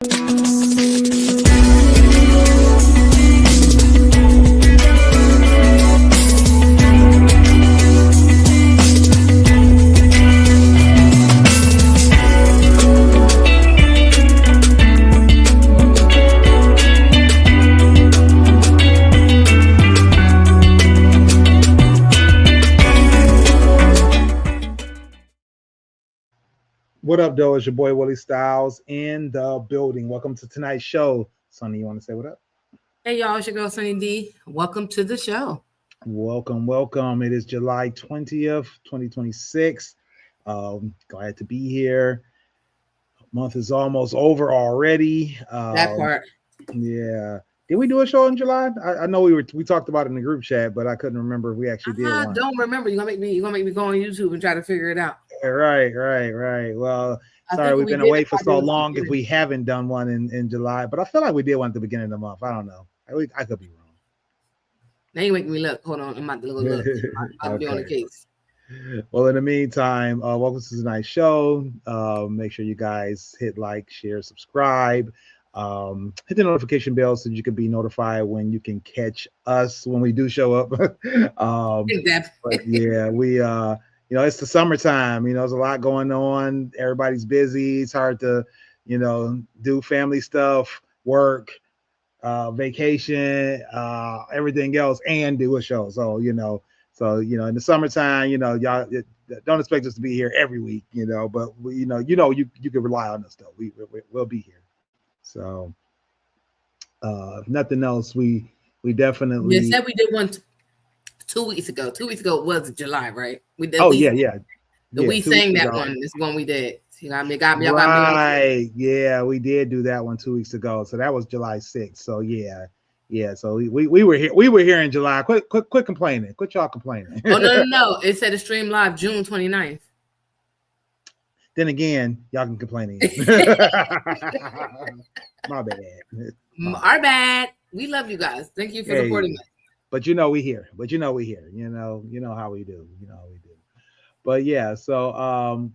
What up, though? It's your boy Willie Styles in the building. Welcome to tonight's show. Sonny, you want to say what up? Hey, y'all, it's your girl, Sunny D. Welcome to the show. Welcome, welcome. It is July 20th, 2026. Glad to be here. Month is almost over already. That part. Yeah. Did we do a show in July? I know we talked about it in the group chat, but I couldn't remember if we actually did one. I don't remember. You're gonna make me go on YouTube and try to figure it out. Right. Well, sorry we've been away for so long if we haven't done one in July, but I feel like we did one at the beginning of the month. I don't know. I could be wrong. Now you making me look. Hold on, I'm about to look. I'll be on the case. Well, in the meantime, welcome to tonight's show. Make sure you guys hit like, share, subscribe. Hit the notification bell so you can be notified when you can catch us when we do show up. But yeah, we it's the summertime. There's a lot going on. Everybody's busy. It's hard to, do family stuff, work, vacation, everything else, and do a show. So, in the summertime, y'all don't expect us to be here every week, but you can rely on us though. We'll be here. So, if nothing else, we definitely. You said we did one 2 weeks ago. 2 weeks ago was July, right? We did. Yeah. We sang that one. This one we did. Right. Yeah, we did do that one 2 weeks ago. So that was July 6th. So yeah. So we were here. We were here in July. Quit complaining. Quit y'all complaining. Oh no. It said to stream live June 29th. Then again, y'all can complain again. My bad. Our bad. We love you guys. Thank you for supporting us. But we here. You know how we do. But yeah, so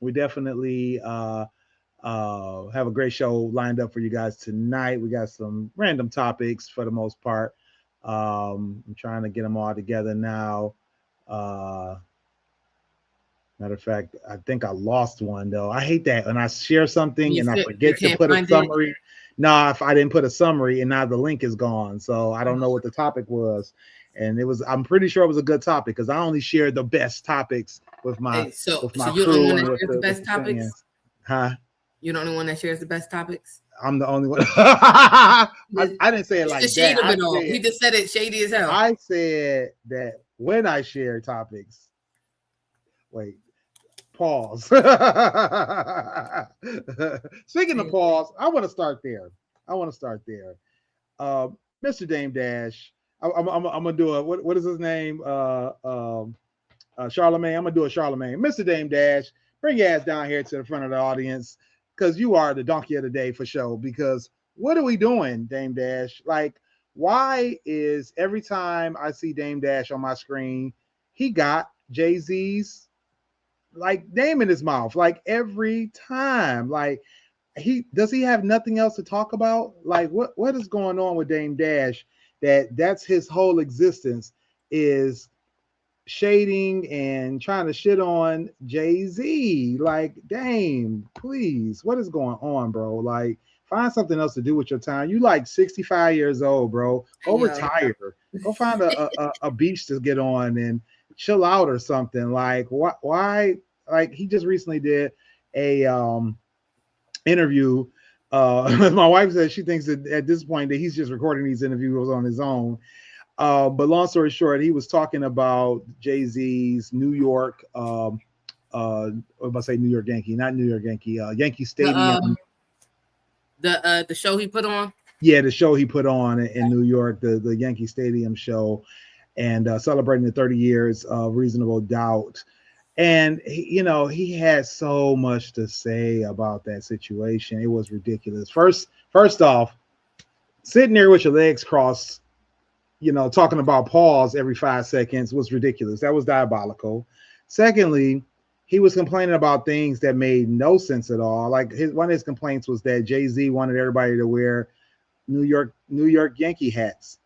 we definitely have a great show lined up for you guys tonight. We got some random topics for the most part. I'm trying to get them all together now. Matter of fact, I think I lost one though. I hate that when I share something and I forget to put a summary. No, if I didn't put a summary and now the link is gone. So I don't know what the topic was. And I'm pretty sure it was a good topic because I only shared the best topics with my so crew. You're the only one that shares the best topics? Huh? You're the only one that shares the best topics? I'm the only one. I didn't say it like that. He just said it shady as hell. I said that when I share topics, wait. Pause. Speaking of pause, I want to start there. Mr. Dame Dash. I'm gonna do a what is his name? Charlemagne. I'm gonna do a Charlemagne. Mr. Dame Dash, bring your ass down here to the front of the audience because you are the donkey of the day for sure. Because what are we doing, Dame Dash? Like, why is every time I see Dame Dash on my screen, he got Jay-Z's like name in his mouth, like every time? Like, does he have nothing else to talk about? Like, what is going on with Dame Dash? That's his whole existence is shading and trying to shit on Jay-Z. Like, Dame, please, what is going on, bro? Like, find something else to do with your time. You like 65 years old, bro. Go retire. Go find a beach to get on and chill out or something. Like, why? Like, he just recently did a interview. My wife said she thinks that at this point that he's just recording these interviews on his own. But long story short, he was talking about Jay-Z's New York. What about say New York Yankee? Not New York Yankee. Yankee Stadium. The show he put on. Yeah, the show he put on in New York, the Yankee Stadium show, and celebrating the 30 years of Reasonable Doubt. And he had so much to say about that situation. It was ridiculous. First off, sitting there with your legs crossed, talking about pause every 5 seconds was ridiculous. That was diabolical. Secondly, he was complaining about things that made no sense at all. Like one of his complaints was that Jay-Z wanted everybody to wear New York Yankee hats.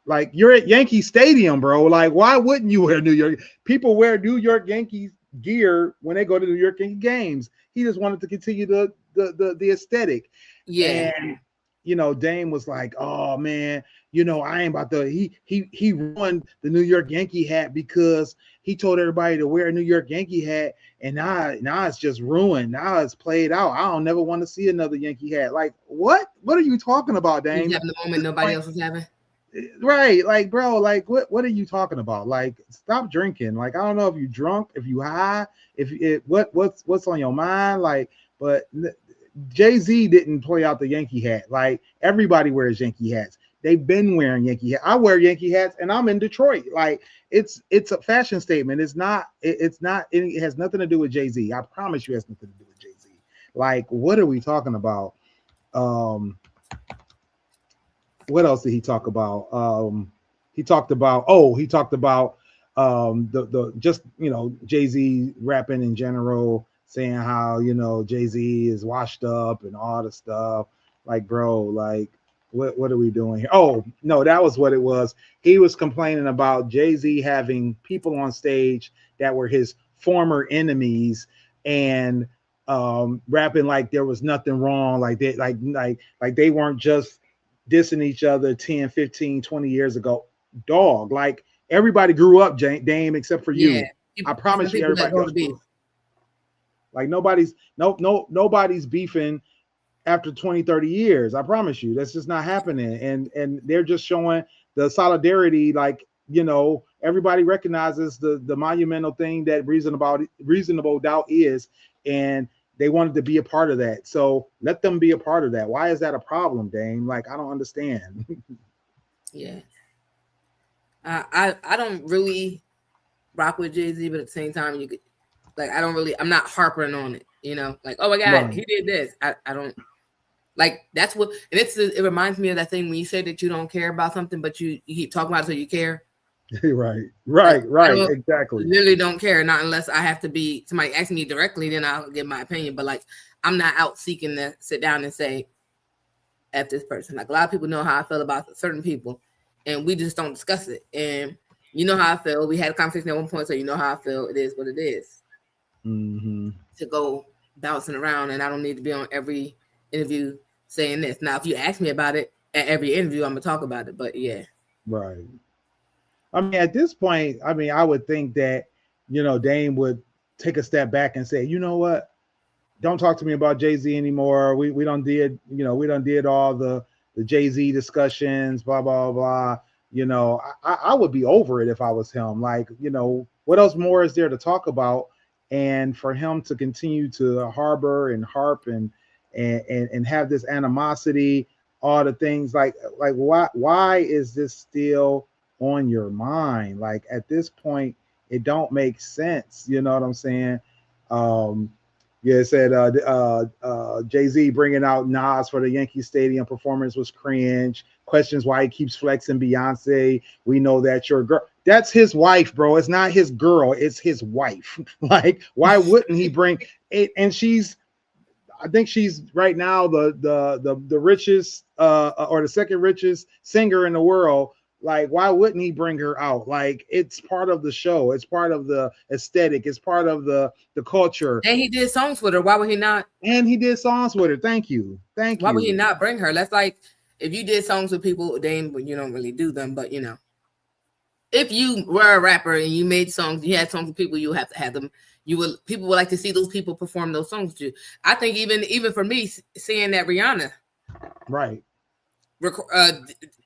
Like, you're at Yankee Stadium, bro. Like, why wouldn't you wear New York? People wear New York Yankees gear when they go to New York Yankee games. He just wanted to continue the aesthetic. Yeah. And Dame was like, "Oh man, I ain't about to." He ruined the New York Yankee hat because he told everybody to wear a New York Yankee hat, and now it's just ruined. Now it's played out. I don't never want to see another Yankee hat. Like, what? What are you talking about, Dame? He's having the moment nobody else is having. Right, like, bro, like, what are you talking about? Like, stop drinking. Like, I don't know if you drunk, if you high, what's on your mind, like, but Jay-Z didn't play out the Yankee hat. Like, everybody wears Yankee hats. They've been wearing Yankee hats. I wear Yankee hats, and I'm in Detroit. Like, it's a fashion statement. It has nothing to do with Jay-Z. I promise you, it has nothing to do with Jay-Z. Like, what are we talking about? What else did he talk about? He talked about the just Jay-Z rapping in general, saying how Jay-Z is washed up and all the stuff. Like, bro, like, what are we doing here? Oh no, that was what it was. He was complaining about Jay-Z having people on stage that were his former enemies and rapping like there was nothing wrong, like they weren't just dissing each other 10, 15, 20 years ago. Dog, like, everybody grew up, Dame, except for you. I promise you, everybody else grew. Like, nobody's beefing after 20, 30 years. I promise you, that's just not happening. And they're just showing the solidarity. Like, everybody recognizes the monumental thing that reasonable doubt is, and they wanted to be a part of that. So let them be a part of that. Why is that a problem, Dame? Like, I don't understand. Yeah. I don't really rock with Jay-Z, but at the same time, I'm not harping on it, like, oh my God, right, he did this. I don't like, that's what, and it reminds me of that thing when you say that you don't care about something, but you keep talking about it so you care. Right. Exactly. Literally don't care, not unless I have to be somebody asking me directly, then I'll give my opinion. But like, I'm not out seeking to sit down and say F this person. Like, a lot of people know how I feel about certain people, and we just don't discuss it. And you know how I feel. We had a conversation at one point, so you know how I feel. It is what it is. Mm-hmm. To go bouncing around, and I don't need to be on every interview saying this. Now, if you ask me about it at every interview, I'm gonna talk about it. But yeah, right. I mean, at this point, I would think that Dame would take a step back and say, you know what, don't talk to me about Jay-Z anymore. We done did all the Jay-Z discussions, blah blah blah. I would be over it if I was him. Like, what else more is there to talk about? And for him to continue to harbor and harp and have this animosity, all the things, like why is this still on your mind? Like, at this point, it don't make sense. You know what I'm saying? It said Jay-Z bringing out Nas for the Yankee Stadium performance was cringe. Questions why he keeps flexing Beyonce. We know that's your girl. That's his wife, bro. It's not his girl. It's his wife. Like, why wouldn't he bring it? And I think she's right now the richest or the second richest singer in the world. Like, why wouldn't he bring her out? Like, it's part of the show. It's part of the aesthetic. It's part of the culture. And he did songs with her. Why would he not? And he did songs with her. Thank you. Why would he not bring her? That's like, if you did songs with people, Dame, you don't really do them, but if you were a rapper and you made songs, you had songs with people, you have to have them. People would like to see those people perform those songs with you. I think even for me, seeing that Rihanna, right,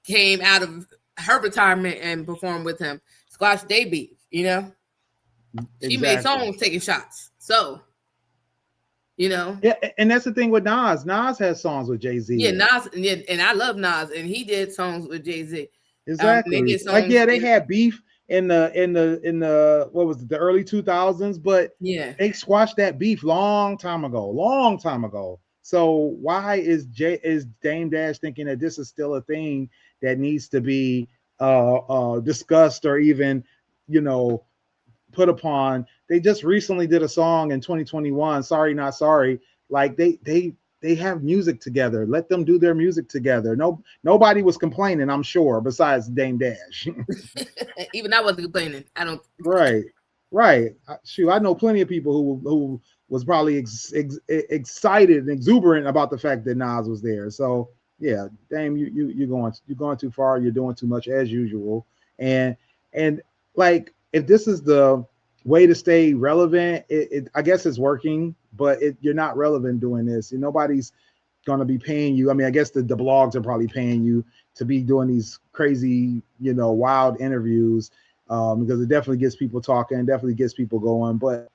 came out of her retirement and performed with him, squash they beef. Exactly. She made songs taking shots. So, yeah, and that's the thing with Nas. Nas has songs with Jay-Z. Yeah, Nas, and I love Nas, and he did songs with Jay-Z. Exactly. They had beef in the what was it, the early 2000s, but yeah, they squashed that beef long time ago. So why is Dame Dash thinking that this is still a thing that needs to be discussed or even put upon they just recently did a song in 2021. Sorry, not sorry. Like they have music together. Let them do their music together. Nobody was complaining, I'm sure, besides Dame Dash. Even I wasn't complaining. I don't. Right. Shoot, I know plenty of people who was probably excited and exuberant about the fact that Nas was there. So yeah, Dame, you're going too far. You're doing too much as usual. And like if this is the way to stay relevant, I guess it's working, but you're not relevant doing this. Nobody's going to be paying you. I mean, I guess the blogs are probably paying you to be doing these crazy, wild interviews, because it definitely gets people talking, definitely gets people going. But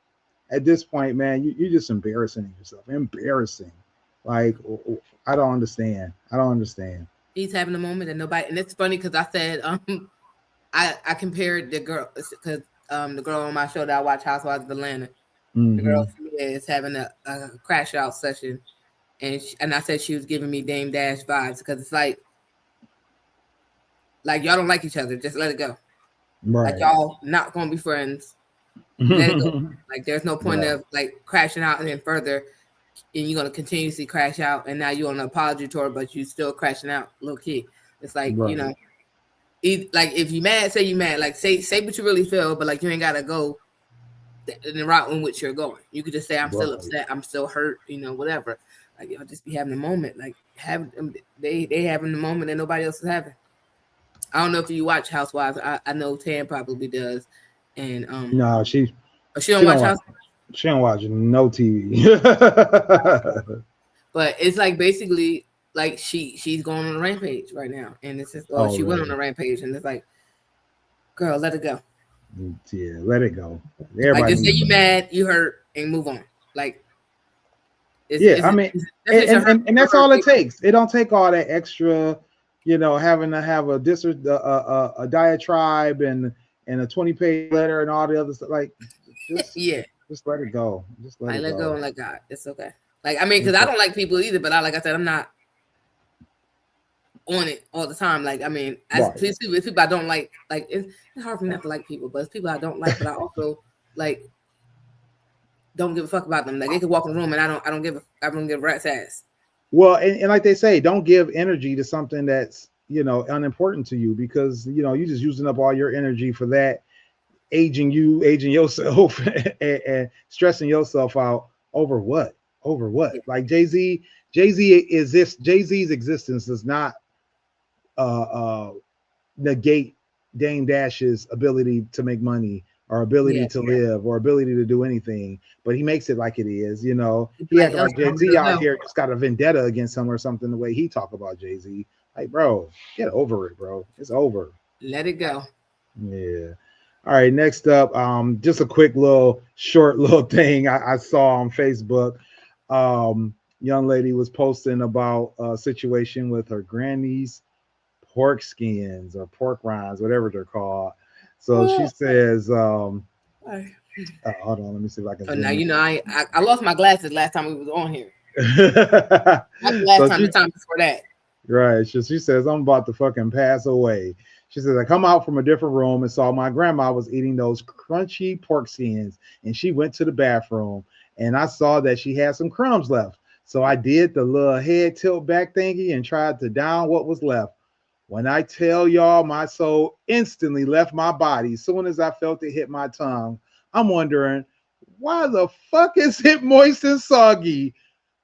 at this point, man, you're just embarrassing yourself. Embarrassing. Like, I don't understand. He's having a moment and nobody, and it's funny because I said, I compared the girl, because the girl on my show that I watch, Housewives of Atlanta, the girl is having a crash out session, and I said she was giving me Dame Dash vibes, because it's like y'all don't like each other, just let it go. Right. Like y'all not gonna be friends. Let it go. Like there's no point of like crashing out and then further, and you're gonna continuously crash out, and now you're on an apology tour, but you still crashing out, low key. It's like like if you mad, say you mad. Like say what you really feel, but like you ain't gotta go in the route in which you're going. You could just say I'm still upset, I'm still hurt, whatever. Like y'all just be having a moment. Like they having the moment that nobody else is having. I don't know if you watch Housewives. I know Tam probably does. And no, she don't watch Housewives. She don't watch no TV. But it's like basically like she's going on a rampage right now, and it's just she went on a rampage, and it's like, girl, let it go. Yeah, let it go. Everybody like just say you mad, you hurt, and move on. Like, I mean, and that's all it takes. It don't take all that extra, having to have a diatribe and a 20-page letter and all the other stuff. Like, just let it go. Just let it go and let God. It's okay. Like, I mean, because I don't like people either, but like I said, I'm not on it all the time. Like, I mean, it's people I don't like it's hard for me not to like people, but it's people I don't like, but I also like don't give a fuck about them. Like, they could walk in the room and I don't give a rat's ass. Well, and like they say, don't give energy to something that's unimportant to you, because you're just using up all your energy for that, aging yourself and stressing yourself out over what? Like Jay-Z's existence does not negate Dame Dash's ability to make money or ability to live or ability to do anything, but he makes it like it is. He had like Jay-Z out here just got a vendetta against him or something, the way he talk about Jay-Z. Like, bro, get over it, bro. It's over. Let it go. Yeah. All right, next up, just a quick short thing I saw on Facebook. Young lady was posting about a situation with her granny's pork skins or pork rinds, whatever they're called. So she says, hold on, let me see if I can. So now I lost my glasses last time we was on here. The time before that. Right. So she says, I'm about to fucking pass away. She says, I come out from a different room and saw my grandma was eating those crunchy pork skins, and she went to the bathroom, and I saw that she had some crumbs left. So I did the little head tilt back thingy and tried to down what was left. When I tell y'all, my soul instantly left my body as soon as I felt it hit my tongue. I'm wondering, why the fuck is it moist and soggy?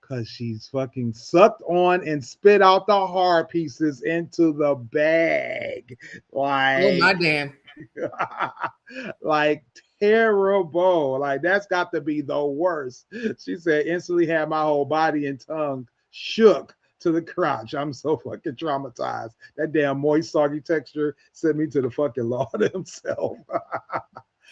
Because she's fucking sucked on and spit out the hard pieces into the bag. Like, oh my damn. Like, terrible. Like, that's got to be the worst. She said, instantly had my whole body and tongue shook to the crotch. I'm so fucking traumatized. That damn moist, soggy texture sent me to the fucking Lord himself.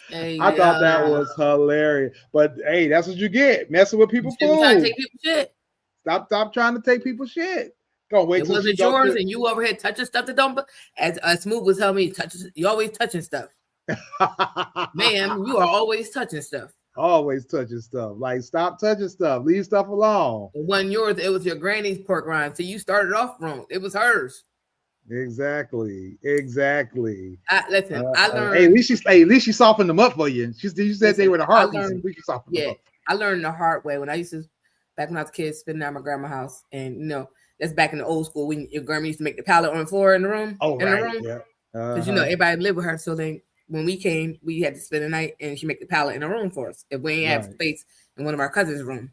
Hey, I thought that was hilarious. But hey, that's what you get. Messing with people's food. Trying to take people's shit. Stop trying to take people's shit. Go wait. It wasn't yours, and you over here touching stuff that don't. As Smooth was telling me, you always touching stuff. Ma'am, you are always touching stuff. Always touching stuff. Like, stop touching stuff. Leave stuff alone. It wasn't yours. It was your granny's pork rind. So you started off wrong. It was hers. Exactly. Listen, I learned. Hey, at least she softened them up for you. You said they were the heart pieces. At least she softened them up. I learned the hard way when I used to, back when I was a kid, spending at my grandma's house, and that's back in the old school when your grandma used to make the pallet on the floor in the room. Oh, in right. The room. Yeah. Because everybody lived with her, so then when we came, we had to spend the night, and she make the pallet in a room for us if we ain't have space in one of our cousins' room.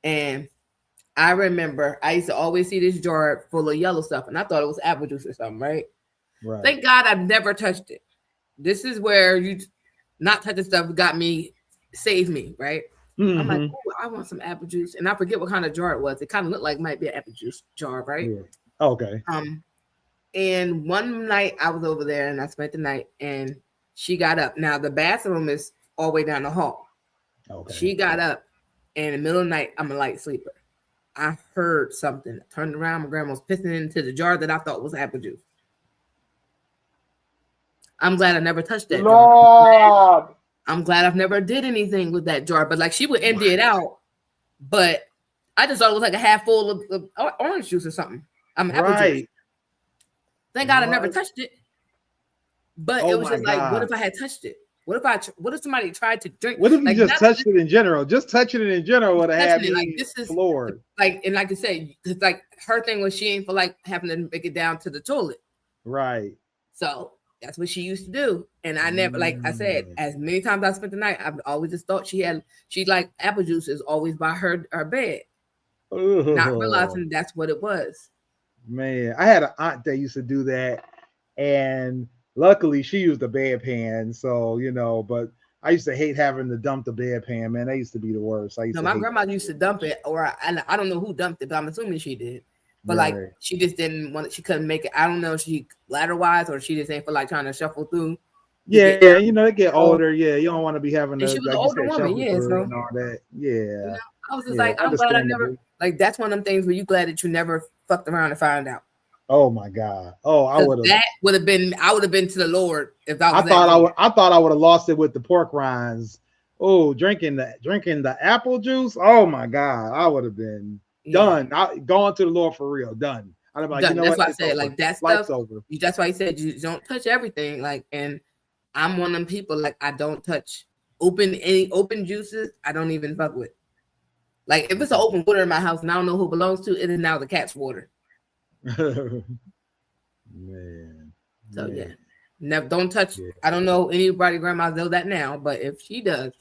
And I remember I used to always see this jar full of yellow stuff, and I thought it was apple juice or something, right? Right. Thank God I've never touched it. This is where you not touching stuff saved me, right? Mm-hmm. I'm like, oh, I want some apple juice, and I forget what kind of jar it was. It kind of looked like it might be an apple juice jar, right? Yeah. Okay. And one night I was over there, and I spent the night, and she got up. Now the bathroom is all the way down the hall. Okay. She got up, and in the middle of the night, I'm a light sleeper. I heard something. I turned around, my grandma was pissing into the jar that I thought was apple juice. I'm glad I never touched that jar. I'm glad I've never did anything with that jar. But like she would empty it out, but I just thought it was like a half full of orange juice or something. Apple juice. Thank God I never touched it. But it was just like, what if I had touched it? What if somebody tried to drink? What if you just touched it in general? Just touching it in general would have had me like this is floored. Like I said, because like her thing was she ain't for like having to make it down to the toilet. Right. So that's what she used to do. And I never, like I said, as many times I spent the night, I've always just thought she like apple juice is always by her bed. Not realizing that's what it was. Man, I had an aunt that used to do that. And luckily she used a bedpan. So, but I used to hate having to dump the bedpan, man. That used to be the worst. My grandma used to dump it, or I don't know who dumped it, but I'm assuming she did. But like she just didn't want it. She couldn't make it. I don't know if she ladder wise or she just ain't feel like trying to shuffle through. Yeah, they get older. Yeah, you don't want to be having to. She was an older woman, so and all that. Yeah, I was just like, I'm glad I never. Like that's one of them things where you glad that you never fucked around and found out. Oh my God! Oh, I would have. That would have been. I would have been to the Lord if I was. I thought I would have lost it with the pork rinds. Oh, drinking the apple juice. Oh my God! I would have been. Done. Going to the Lord for real. Done. I'd be like, done. That's why I said like that stuff. Over. That's why he said you don't touch everything. Like, and I'm one of them people. Like, I don't touch any open juices. I don't even fuck with. Like, if it's an open water in my house and I don't know who it belongs to, it is now the cat's water. Man. So yeah, never don't touch. Yeah. I don't know anybody grandmas know that now, but if she does.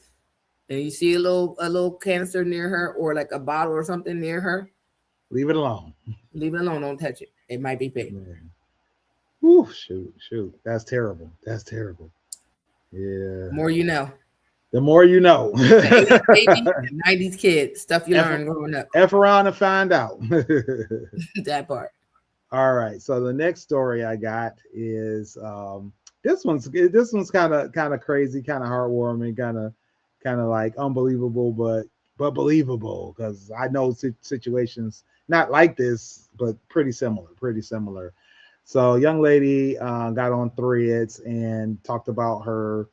And you see a little canister near her or like a bottle or something near her, leave it alone. Leave it alone. Don't touch it. It might be big. Whew, shoot. That's terrible. Yeah. The more you know. The more you know. 90s kid, stuff you learn growing up. F around and find out. That part. All right. So the next story I got is this one's kind of crazy, kind of heartwarming, kind of like unbelievable, but believable, because I know situations not like this, but pretty similar. So a young lady got on Threads and talked about her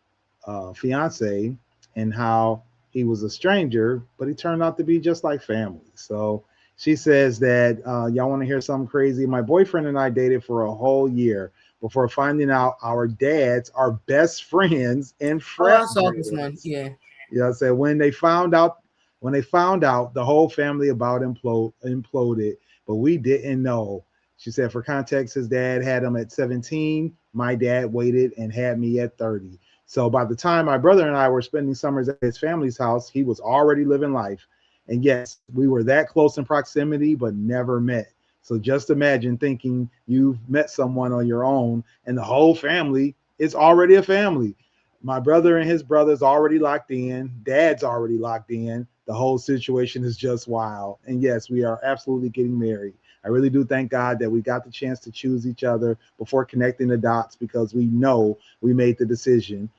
fiance and how he was a stranger, but he turned out to be just like family. So she says that y'all want to hear something crazy? My boyfriend and I dated for a whole year before finding out our dads are best friends and friends. Oh, I saw this one. Yeah. Yeah, I said when they found out, the whole family about imploded, but we didn't know. She said, for context, his dad had him at 17. My dad waited and had me at 30. So by the time my brother and I were spending summers at his family's house, he was already living life. And yes, we were that close in proximity, but never met. So just imagine thinking you've met someone on your own and the whole family is already a family. My brother and his brother's already locked in. Dad's already locked in. The whole situation is just wild. And yes, we are absolutely getting married. I really do thank God that we got the chance to choose each other before connecting the dots, because we know we made the decision.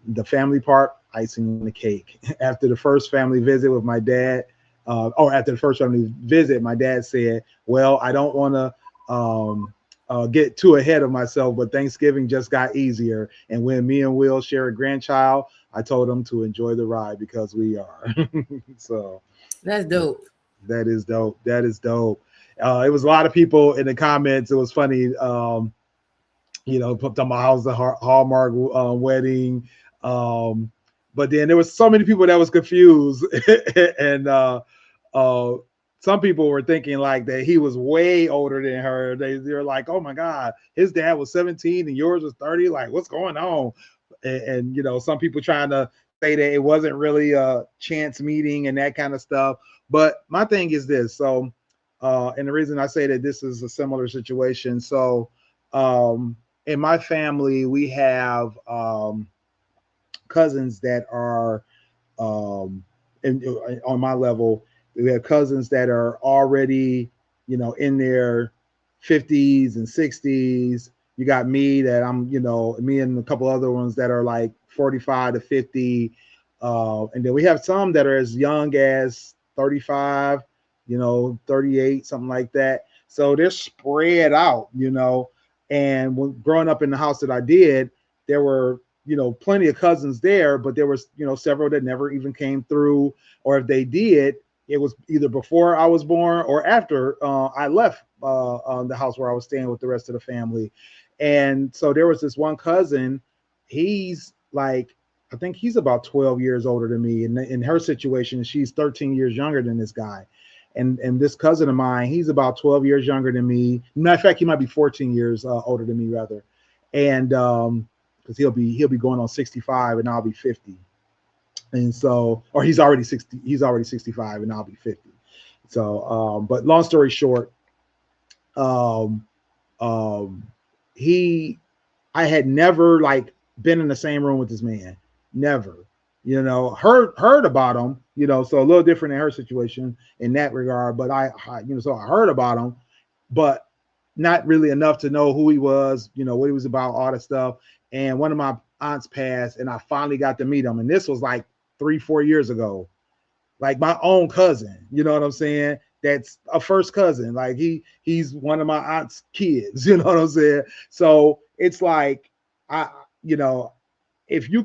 The family part, icing on the cake. After the first family visit with my dad, my dad said, well, I don't want to get too ahead of myself, but Thanksgiving just got easier. And when me and Will share a grandchild, I told him to enjoy the ride because we are. So that's dope. That is dope. It was a lot of people in the comments. It was funny. Put on my house the Hallmark wedding. But then there was so many people that was confused, and some people were thinking like that he was way older than her. They're like, oh my God, his dad was 17 and yours was 30. Like, what's going on? And some people trying to say that it wasn't really a chance meeting and that kind of stuff. But my thing is this. So, and the reason I say that this is a similar situation. So, in my family, we have cousins that are on my level. We have cousins that are already, in their 50s and 60s. You got me that I'm, me and a couple other ones that are like 45 to 50. And then we have some that are as young as 35, 38, something like that. So they're spread out, And when growing up in the house that I did, there were, plenty of cousins there, but there was, several that never even came through, or if they did, it was either before I was born or after I left the house where I was staying with the rest of the family. And so there was this one cousin. He's like, I think he's about 12 years older than me. And in her situation, she's 13 years younger than this guy. And this cousin of mine, he's about 12 years younger than me. Matter of fact, he might be 14 years older than me, rather. And because he'll be going on 65 and I'll be 50. And so, or he's already 65 and I'll be 50. So, but long story short, I had never like been in the same room with this man, never, heard about him, so a little different in her situation in that regard. But so I heard about him, but not really enough to know who he was, what he was about, all that stuff. And one of my aunts passed and I finally got to meet him. And this was like 3-4 years ago, like my own cousin, you know what I'm saying? That's a first cousin. Like he's one of my aunt's kids, you know what I'm saying? So it's like, if you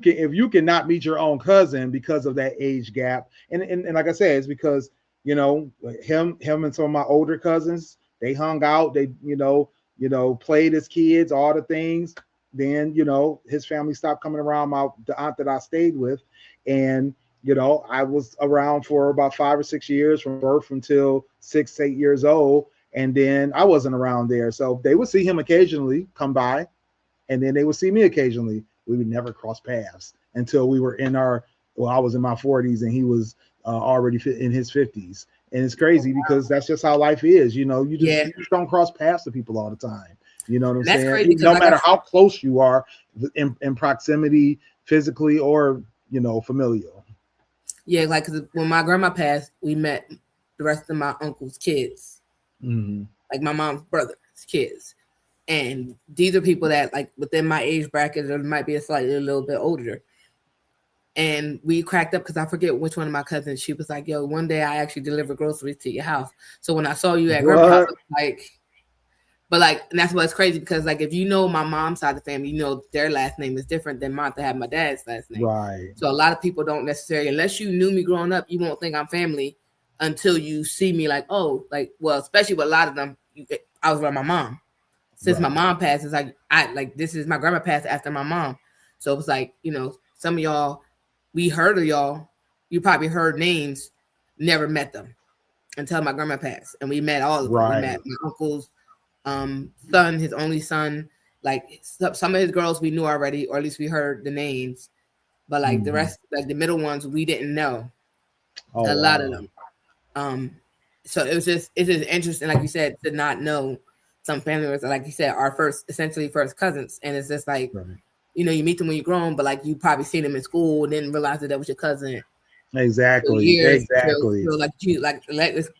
can not meet your own cousin because of that age gap. And like I said, it's because, him and some of my older cousins, they hung out, they, played as kids, all the things. Then, his family stopped coming around the aunt that I stayed with. And, I was around for about 5 or 6 years from birth until 6, 8 years old. And then I wasn't around there. So they would see him occasionally come by, and then they would see me occasionally. We would never cross paths until we were I was in my 40s and he was already in his 50s. And it's crazy because that's just how life is. You just don't cross paths with people all the time. You know what I'm saying? No matter how close you are in proximity, physically or, familial. Yeah, like 'cause when my grandma passed, we met the rest of my uncle's kids, like my mom's brother's kids. And these are people that like within my age bracket, or might be a little bit older. And we cracked up because I forget which one of my cousins. She was like, "Yo, one day I actually deliver groceries to your house." So when I saw you at grandma's house, and that's what's crazy because like if you know my mom's side of the family, their last name is different than mine to have my dad's last name. Right. So a lot of people don't necessarily, unless you knew me growing up, you won't think I'm family until you see me like, oh, like, well, especially with a lot of them, I was around my mom. Since my mom passed, it's like this is my grandma passed after my mom. So it was like, some of y'all, we heard of y'all, you probably heard names, never met them until my grandma passed. And we met all of them. We met my uncle's son, his only son, like some of his girls we knew already, or at least we heard the names. But like the rest, like the middle ones, we didn't know a lot of them. So it's just interesting, like you said, to not know some family members, like you said, are essentially first cousins. And it's just like, you meet them when you're grown, but like you probably seen them in school and didn't realize that was your cousin. Exactly. Exactly.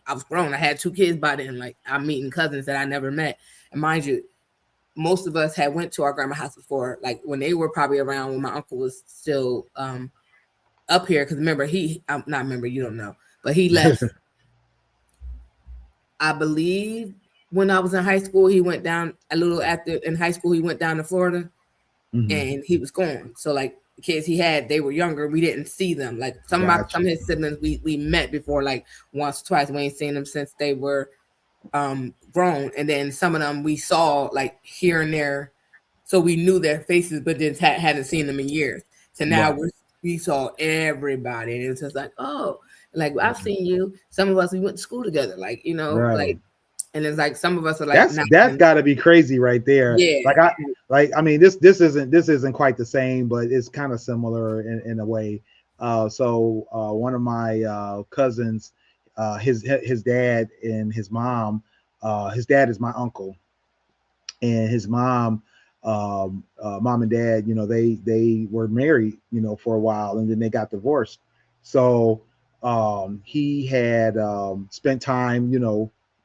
I was grown. I had 2 kids by then. Like I'm meeting cousins that I never met. And mind you, most of us had went to our grandma's house before, like when they were probably around when my uncle was still up here. Because remember, you don't know, but he left. I believe when I was in high school, he went down a little after in high school. He went down to Florida, and he was gone. So like the kids he had, they were younger. We didn't see them. Like some of his siblings we met before, like once, twice. We ain't seen them since they were grown, and then some of them we saw like here and there, so we knew their faces, but then hadn't seen them in years. So now we saw everybody, and it's just like, oh, like I've seen you. Some of us we went to school together, like like, and it's like some of us are like that's got to be crazy right there. Yeah, I mean this isn't quite the same, but it's kind of similar in a way. So one of my cousins, his dad and his mom, his dad is my uncle, and his mom, mom and dad, they were married, for a while, and then they got divorced. So he had spent time,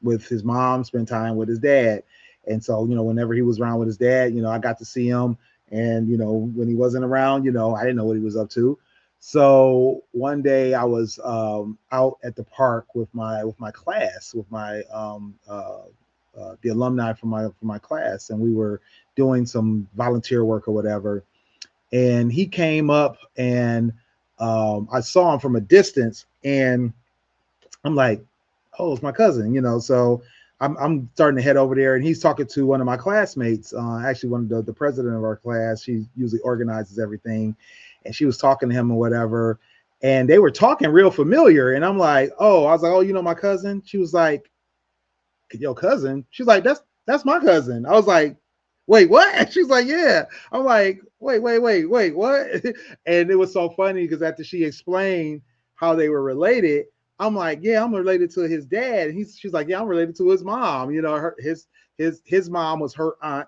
with his mom, spent time with his dad. And so, whenever he was around with his dad, I got to see him. And, when he wasn't around, I didn't know what he was up to. So one day I was out at the park with my class, with my the alumni from my class, and we were doing some volunteer work or whatever. And he came up, and I saw him from a distance, and I'm like, oh, it's my cousin, so I'm starting to head over there, and he's talking to one of my classmates, actually one of the president of our class. She usually organizes everything, and she was talking to him or whatever, and they were talking real familiar, and I'm like, oh, I was like, oh, my cousin? She was like, your cousin? She's like, that's my cousin. I was like, wait, what? She's like, yeah. I'm like, wait, what? And it was so funny because after she explained how they were related, I'm like, yeah, I'm related to his dad. And she's like, yeah, I'm related to his mom. His mom was her aunt.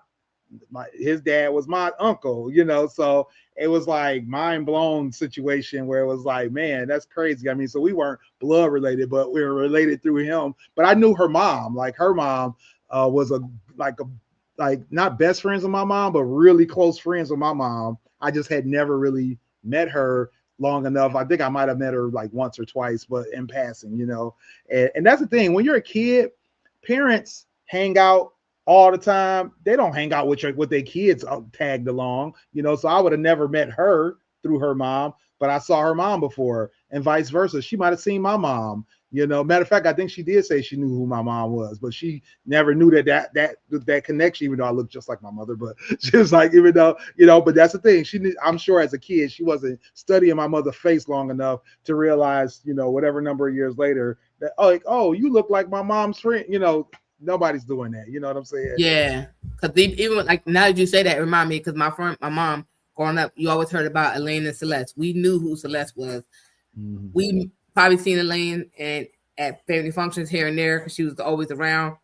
His dad was my uncle, so it was like mind blown situation where it was like, man, that's crazy. I mean, so we weren't blood related, but we were related through him. But I knew her mom. Like her mom was like not best friends with my mom, but really close friends with my mom. I just had never really met her long enough. I think I might have met her like once or twice, but in passing, and that's the thing. When you're a kid, parents hang out all the time. They don't hang out with their kids tagged along, so I would have never met her through her mom, but I saw her mom before, and vice versa. She might have seen my mom. Matter of fact, I think she did say she knew who my mom was, but she never knew that connection, even though I look just like my mother. But she was like, even though, but that's the thing. I'm sure as a kid, she wasn't studying my mother's face long enough to realize, whatever number of years later that, oh, you look like my mom's friend. Nobody's doing that. You know what I'm saying? Yeah. Because even like now that you say that, remind me, because my mom growing up, you always heard about Elaine and Celeste. We knew who Celeste was. Mm-hmm. We probably seen Elaine and at family functions here and there because she was always around.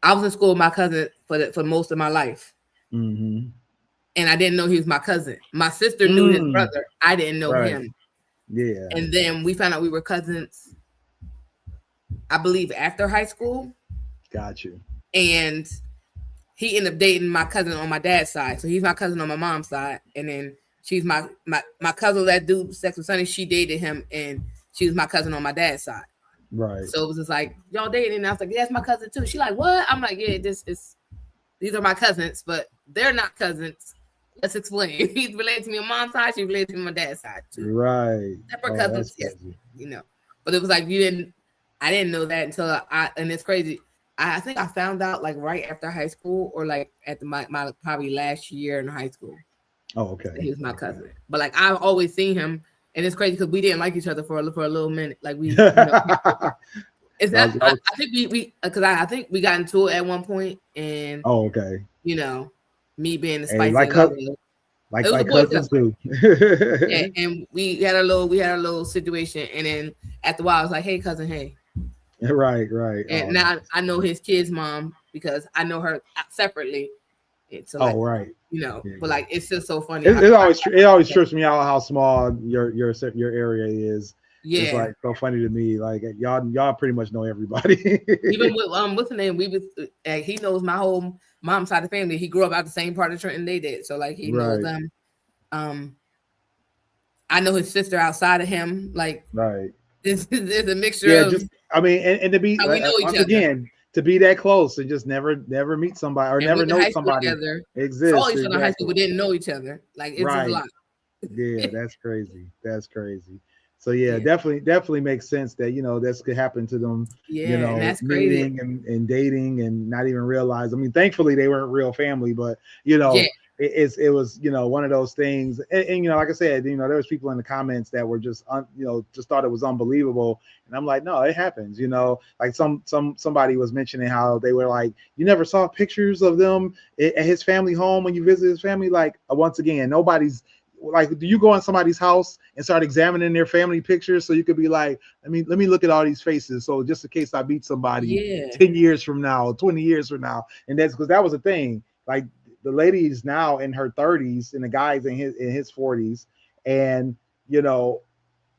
I was in school with my cousin for most of my life. Mm-hmm. And I didn't know he was my cousin. My sister knew his brother. I didn't know him. Yeah. And then we found out we were cousins, I believe, after high school. Got you. And he ended up dating my cousin on my dad's side. So he's my cousin on my mom's side. And then she's my cousin that do Sex with Sunny. She dated him, and she was my cousin on my dad's side. Right. So it was just like, y'all dating, and I was like, yeah, that's my cousin too. She like, what? I'm like, yeah, these are my cousins, but they're not cousins. Let's explain. He's related to me on mom's side. She's related to me on my dad's side too. Right. Separate cousins, yes, But it was like I didn't know that until and it's crazy. I think I found out like right after high school, or like at my probably last year in high school. Oh, okay. He was my cousin, but like I've always seen him, and it's crazy because we didn't like each other for a little minute. Like we, it's not. I think we because I think we got into it at one point, and oh, okay. Me being the spicy, like cousins too. Yeah, and we had a little situation, and then after a while, I was like, "Hey, cousin, hey." Right. And now I know his kid's mom because I know her separately. So like, right. But like it's just so funny. It always trips me out how small your area is. Yeah, it's like so funny to me. Like y'all pretty much know everybody. Even with what's the name? He knows my whole mom's side of the family. He grew up out the same part of Trenton they did. So like he knows them. I know his sister outside of him. Like right. There's a mixture of. And to be once again. To be that close and just never meet somebody or never know somebody exists. All each other in high school, we didn't know each other. Like it's a lot. Yeah, that's crazy. So yeah, definitely makes sense that this could happen to them. Yeah, and that's crazy. Meeting and dating and not even realize. I mean, thankfully they weren't real family, but Yeah. it was one of those things. And like I said, there was people in the comments that were just just thought it was unbelievable. And I'm like, no, it happens. Like somebody was mentioning how they were like, you never saw pictures of them at his family home when you visit his family. Like once again, nobody's like, do you go in somebody's house and start examining their family pictures so you could be like, let me look at all these faces, so just in case I meet somebody 10 years from now, 20 years from now. And that's because that was a thing. Like the lady's now in her 30s and the guy's in his 40s, and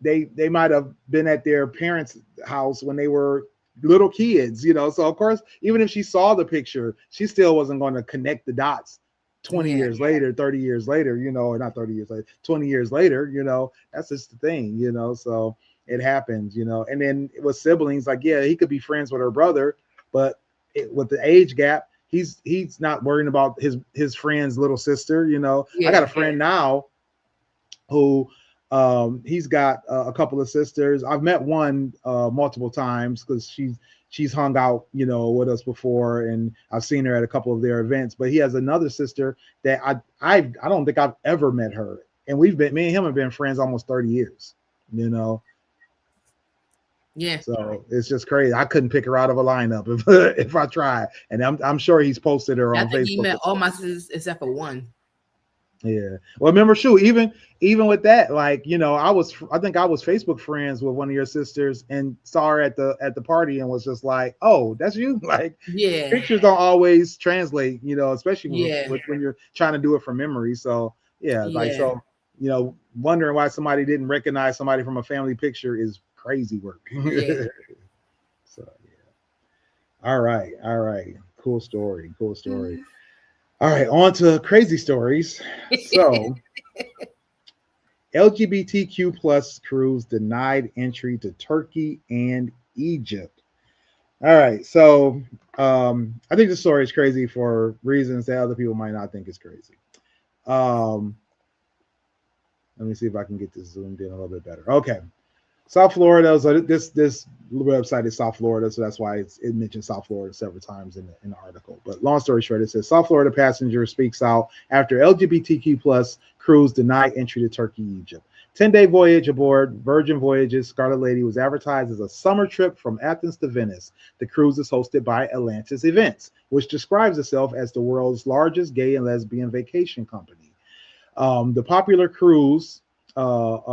they might have been at their parents' house when they were little kids, so of course, even if she saw the picture, she still wasn't going to connect the dots 20 years later, 30 years later, or not 30 years later, 20 years later, that's just the thing, so it happens, and then with siblings, like, yeah, he could be friends with her brother, but with the age gap, he's not worrying about his friend's little sister, I got a friend now who he's got a couple of sisters. I've met one multiple times because she's hung out, with us before, and I've seen her at a couple of their events. But he has another sister that I don't think I've ever met her, and me and him have been friends almost 30 years. Yeah. So it's just crazy. I couldn't pick her out of a lineup if I tried, and I'm sure he's posted her on Facebook. He met all my sisters except for one. Yeah. Well, remember, even with that, like, I think I was Facebook friends with one of your sisters and saw her at the party and was just like, oh, that's you. Like, yeah, pictures don't always translate, especially when you're trying to do it from memory. So so, wondering why somebody didn't recognize somebody from a family picture is crazy work. Yeah. So yeah. All right. Cool story. Mm-hmm. All right, on to crazy stories. So, LGBTQ plus crews denied entry to Turkey and Egypt. All right, so I think the story is crazy for reasons that other people might not think is crazy. Let me see if I can get this zoomed in a little bit better. Okay. South Florida. So this website is South Florida, so that's why it mentions South Florida several times in the article. But long story short, it says South Florida passenger speaks out after LGBTQ plus crews deny entry to Turkey, Egypt. 10-day voyage aboard Virgin Voyages Scarlet Lady was advertised as a summer trip from Athens to Venice. The cruise is hosted by Atlantis Events, which describes itself as the world's largest gay and lesbian vacation company. The popular cruise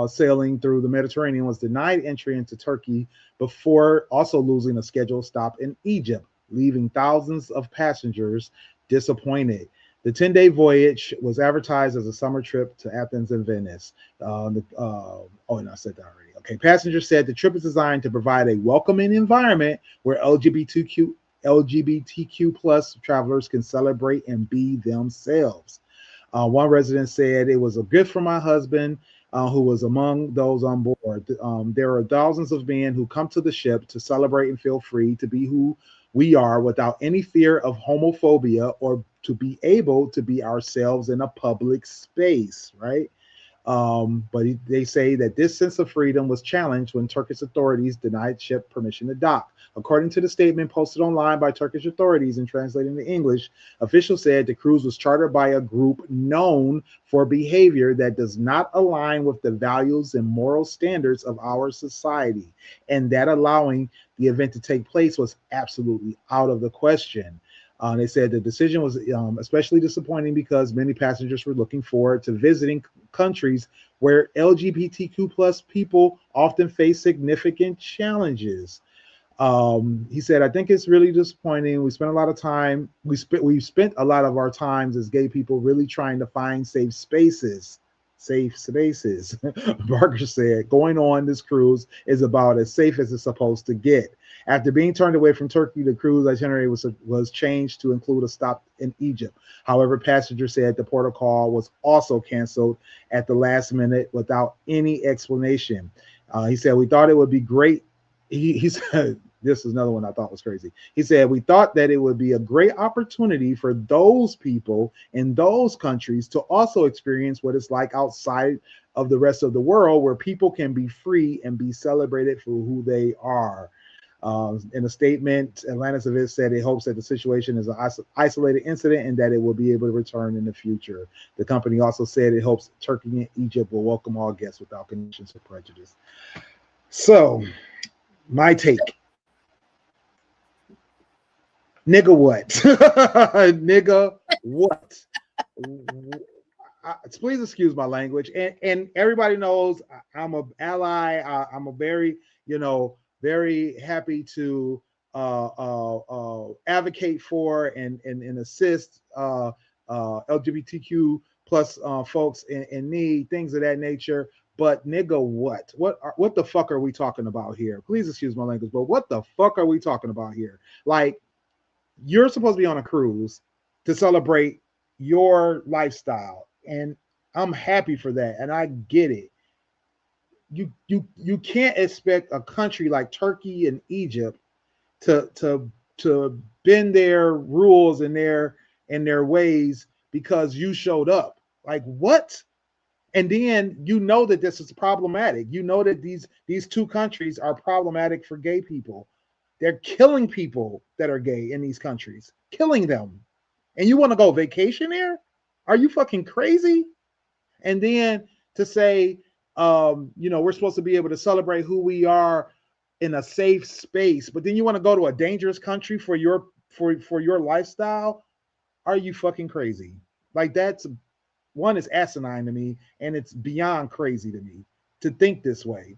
sailing through the Mediterranean was denied entry into Turkey before also losing a scheduled stop in Egypt, leaving thousands of passengers disappointed. The 10-day voyage was advertised as a summer trip to Athens and Venice. I said that already. Okay, passengers said the trip is designed to provide a welcoming environment where LGBTQ plus travelers can celebrate and be themselves. One resident said, it was a gift for my husband, who was among those on board. There are thousands of men who come to the ship to celebrate and feel free to be who we are without any fear of homophobia, or to be able to be ourselves in a public space, right? But they say that this sense of freedom was challenged when Turkish authorities denied ship permission to dock. According to the statement posted online by Turkish authorities and translated into English, officials said the cruise was chartered by a group known for behavior that does not align with the values and moral standards of our society, and that allowing the event to take place was absolutely out of the question. They said the decision was especially disappointing because many passengers were looking forward to visiting countries where LGBTQ plus people often face significant challenges. He said, I think it's really disappointing. We spent a lot of time, we've spent a lot of our times as gay people really trying to find safe spaces. Barker said, going on this cruise is about as safe as it's supposed to get. After being turned away from Turkey, the cruise itinerary was changed to include a stop in Egypt. However, passengers said the protocol was also canceled at the last minute without any explanation. He said, we thought it would be great. He said, this is another one I thought was crazy. He said, we thought that it would be a great opportunity for those people in those countries to also experience what it's like outside of the rest of the world, where people can be free and be celebrated for who they are. In a statement, Atlantis Avis said it hopes that the situation is an isolated incident and that it will be able to return in the future. The company also said it hopes Turkey and Egypt will welcome all guests without conditions or prejudice. So, my take. Nigga what? Nigga what? Please excuse my language. And everybody knows I'm an ally. I'm a very, very happy to advocate for and assist LGBTQ plus folks in need, things of that nature. But nigga, what the fuck are we talking about here? Please excuse my language, but what the fuck are we talking about here? Like, you're supposed to be on a cruise to celebrate your lifestyle, and I'm happy for that, and I get it. You can't expect a country like Turkey and Egypt to bend their rules and their ways because you showed up. Like, what? And then that this is problematic. That these two countries are problematic for gay people. They're killing people that are gay in these countries, killing them. And you want to go vacation there? Are you fucking crazy? And then to say, we're supposed to be able to celebrate who we are in a safe space, but then you want to go to a dangerous country for your lifestyle? Are you fucking crazy? Like, that's one is asinine to me, and it's beyond crazy to me to think this way.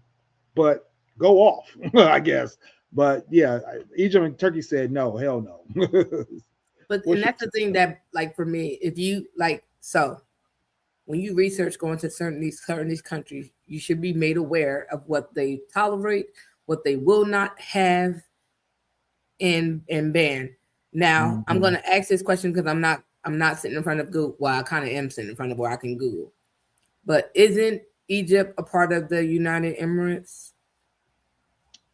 But go off, I guess. But yeah, Egypt and Turkey said no, hell no. But and that's the thing that, like, for me, if you when you research going to certain these countries, you should be made aware of what they tolerate, what they will not have, and ban. Now, I'm going to ask this question because I'm not sitting in front of Google. Well, I kind of am sitting in front of where I can Google. But isn't Egypt a part of the United Emirates?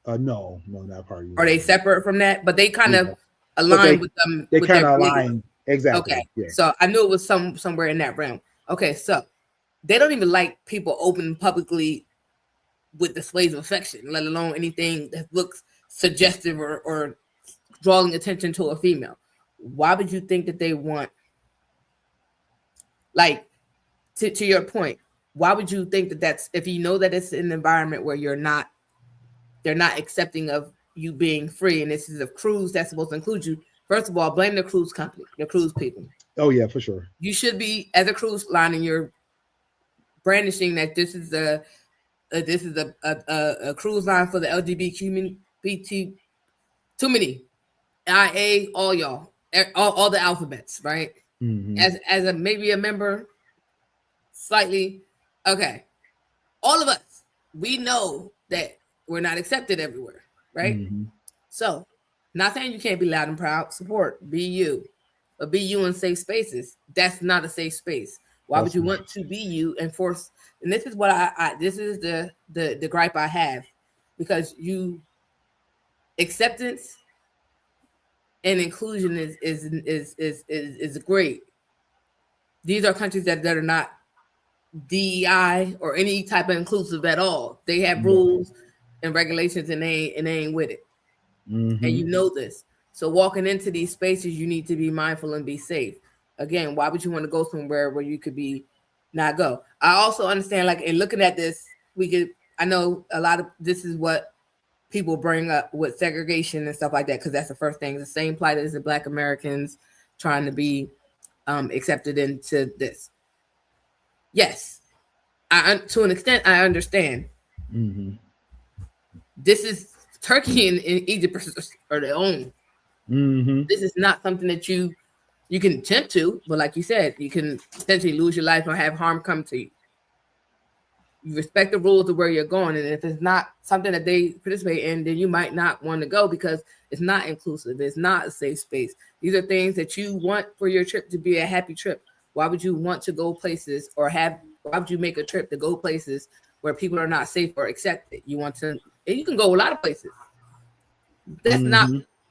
No, not part of. Are they separate from that? But they kind of align with them. They kind of align, exactly. Okay, yeah. So I knew it was somewhere in that realm. Okay, so they don't even like people open publicly with displays of affection, let alone anything that looks suggestive or drawing attention to a female. Why would you think that they want, like, to your point, why would you think that that's, if you know that it's an environment where they're not accepting of you being free, and this is a cruise that's supposed to include you? First of all, blame the cruise company, the cruise people. Oh yeah, for sure. You should be, as a cruise line, and you're brandishing that this is a cruise line for the LGBT community. Too many, IA, all y'all, all the alphabets, right? Mm-hmm. As a maybe a member, slightly, okay. All of us, we know that we're not accepted everywhere, right? Mm-hmm. So, not saying you can't be loud and proud. Support, be you, but be you in safe spaces. That's not a safe space. Why would you want to be you and force? And this is what this is the gripe I have, because acceptance and inclusion is great. These are countries that are not DEI or any type of inclusive at all. They have rules and regulations, and they ain't with it. Mm-hmm. And you know this. So walking into these spaces, you need to be mindful and be safe. Again, why would you want to go somewhere where you could be not go? I also understand, like, in looking at this, I know a lot of this is what people bring up with segregation and stuff like that, because that's the first thing. The same plight as the Black Americans trying to be accepted into this. Yes, to an extent, I understand. Mm-hmm. This is Turkey and Egypt are their own. Mm-hmm. This is not something that you can attempt to, but like you said, you can potentially lose your life or have harm come to you. You respect the rules of where you're going, and if it's not something that they participate in, then you might not want to go because it's not inclusive. It's not a safe space. These are things that you want for your trip to be a happy trip. Why would you want to go places why would you make a trip to go places where people are not safe or accepted? You can go a lot of places. That's not,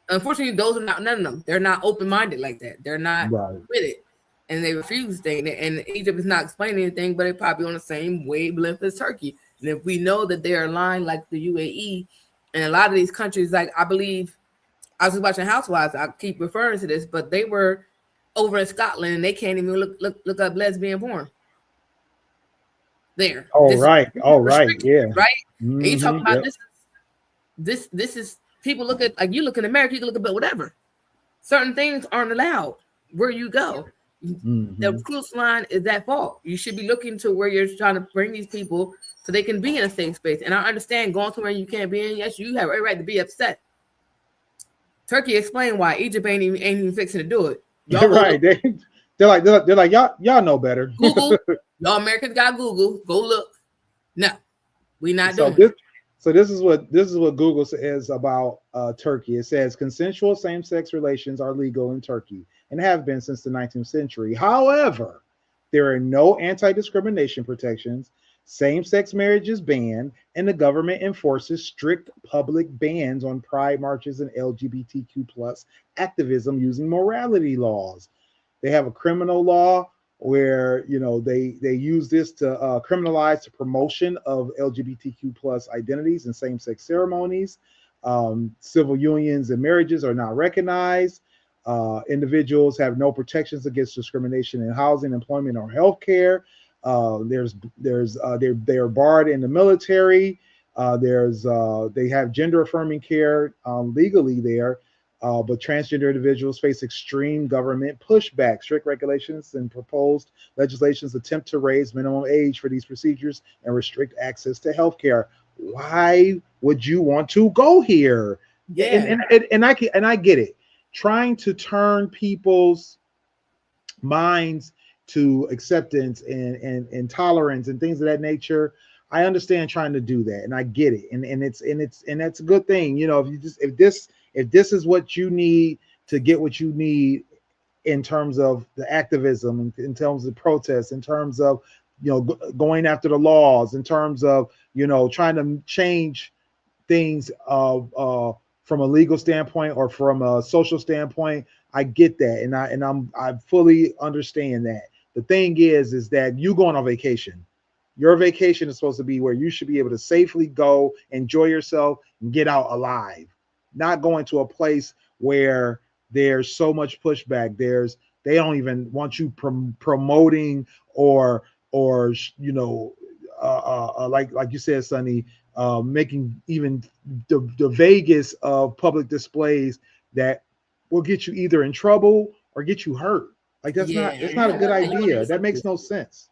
unfortunately, those are not, none of them. They're not open-minded like that. They're not with it. And they refuse to stay in it. And Egypt is not explaining anything, but they're probably on the same wavelength as Turkey. And if we know that they're aligned like the UAE and a lot of these countries, like I believe, I was watching Housewives, I keep referring to this, but they were over in Scotland and they can't even look up lesbian porn. There. Oh, right. Yeah. Right? And you talk about this is people look at, like you look in America, you can look at whatever. Certain things aren't allowed where you go. The cruise line is that fault. You should be looking to where you're trying to bring these people so they can be in a safe space. And I understand going somewhere you can't be in. Yes, you have a right to be upset. Turkey explained why Egypt ain't even fixing to do it. Y'all right. They're like y'all know better. Google. Y'all Americans got Google. Go look. No, we not doing it. So this is what Google says about Turkey. It says consensual same-sex relations are legal in Turkey and have been since the 19th century. However, there are no anti-discrimination protections. Same-sex marriage is banned, and the government enforces strict public bans on pride marches and LGBTQ plus activism using morality laws. They have a criminal law where they use this to criminalize the promotion of LGBTQ plus identities and same-sex ceremonies. Civil unions and marriages are not recognized. Individuals have no protections against discrimination in housing, employment, or healthcare. They are barred in the military. They have gender affirming care legally there. But transgender individuals face extreme government pushback. Strict regulations and proposed legislations attempt to raise minimum age for these procedures and restrict access to healthcare. Why would you want to go here? Yeah, and I get it. Trying to turn people's minds to acceptance and tolerance and things of that nature. I understand trying to do that, and I get it, and that's a good thing. If this is what you need to get what you need in terms of the activism, in terms of protests, in terms of going after the laws, in terms of trying to change things from a legal standpoint or from a social standpoint, I get that, and I fully understand that. The thing is that you going on vacation. Your vacation is supposed to be where you should be able to safely go, enjoy yourself, and get out alive. Not going to a place where there's so much pushback. They don't even want you promoting or like you said, Sonny, making even the vaguest of public displays that will get you either in trouble or get you hurt. Like that's not a good idea. That makes no sense.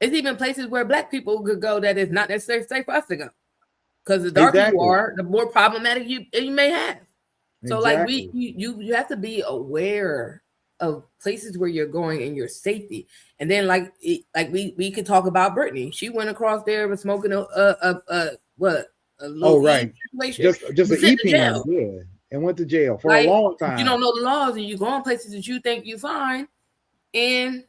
It's even places where Black people could go that is not necessarily safe for us to go. Because the darker you are, the more problematic you may have. So like you have to be aware of places where you're going and your safety. And then like we could talk about Brittany. She went across there with smoking a little just an e-pen, yeah, and went to jail for a long time. You don't know the laws and you go on places that you think you fine, and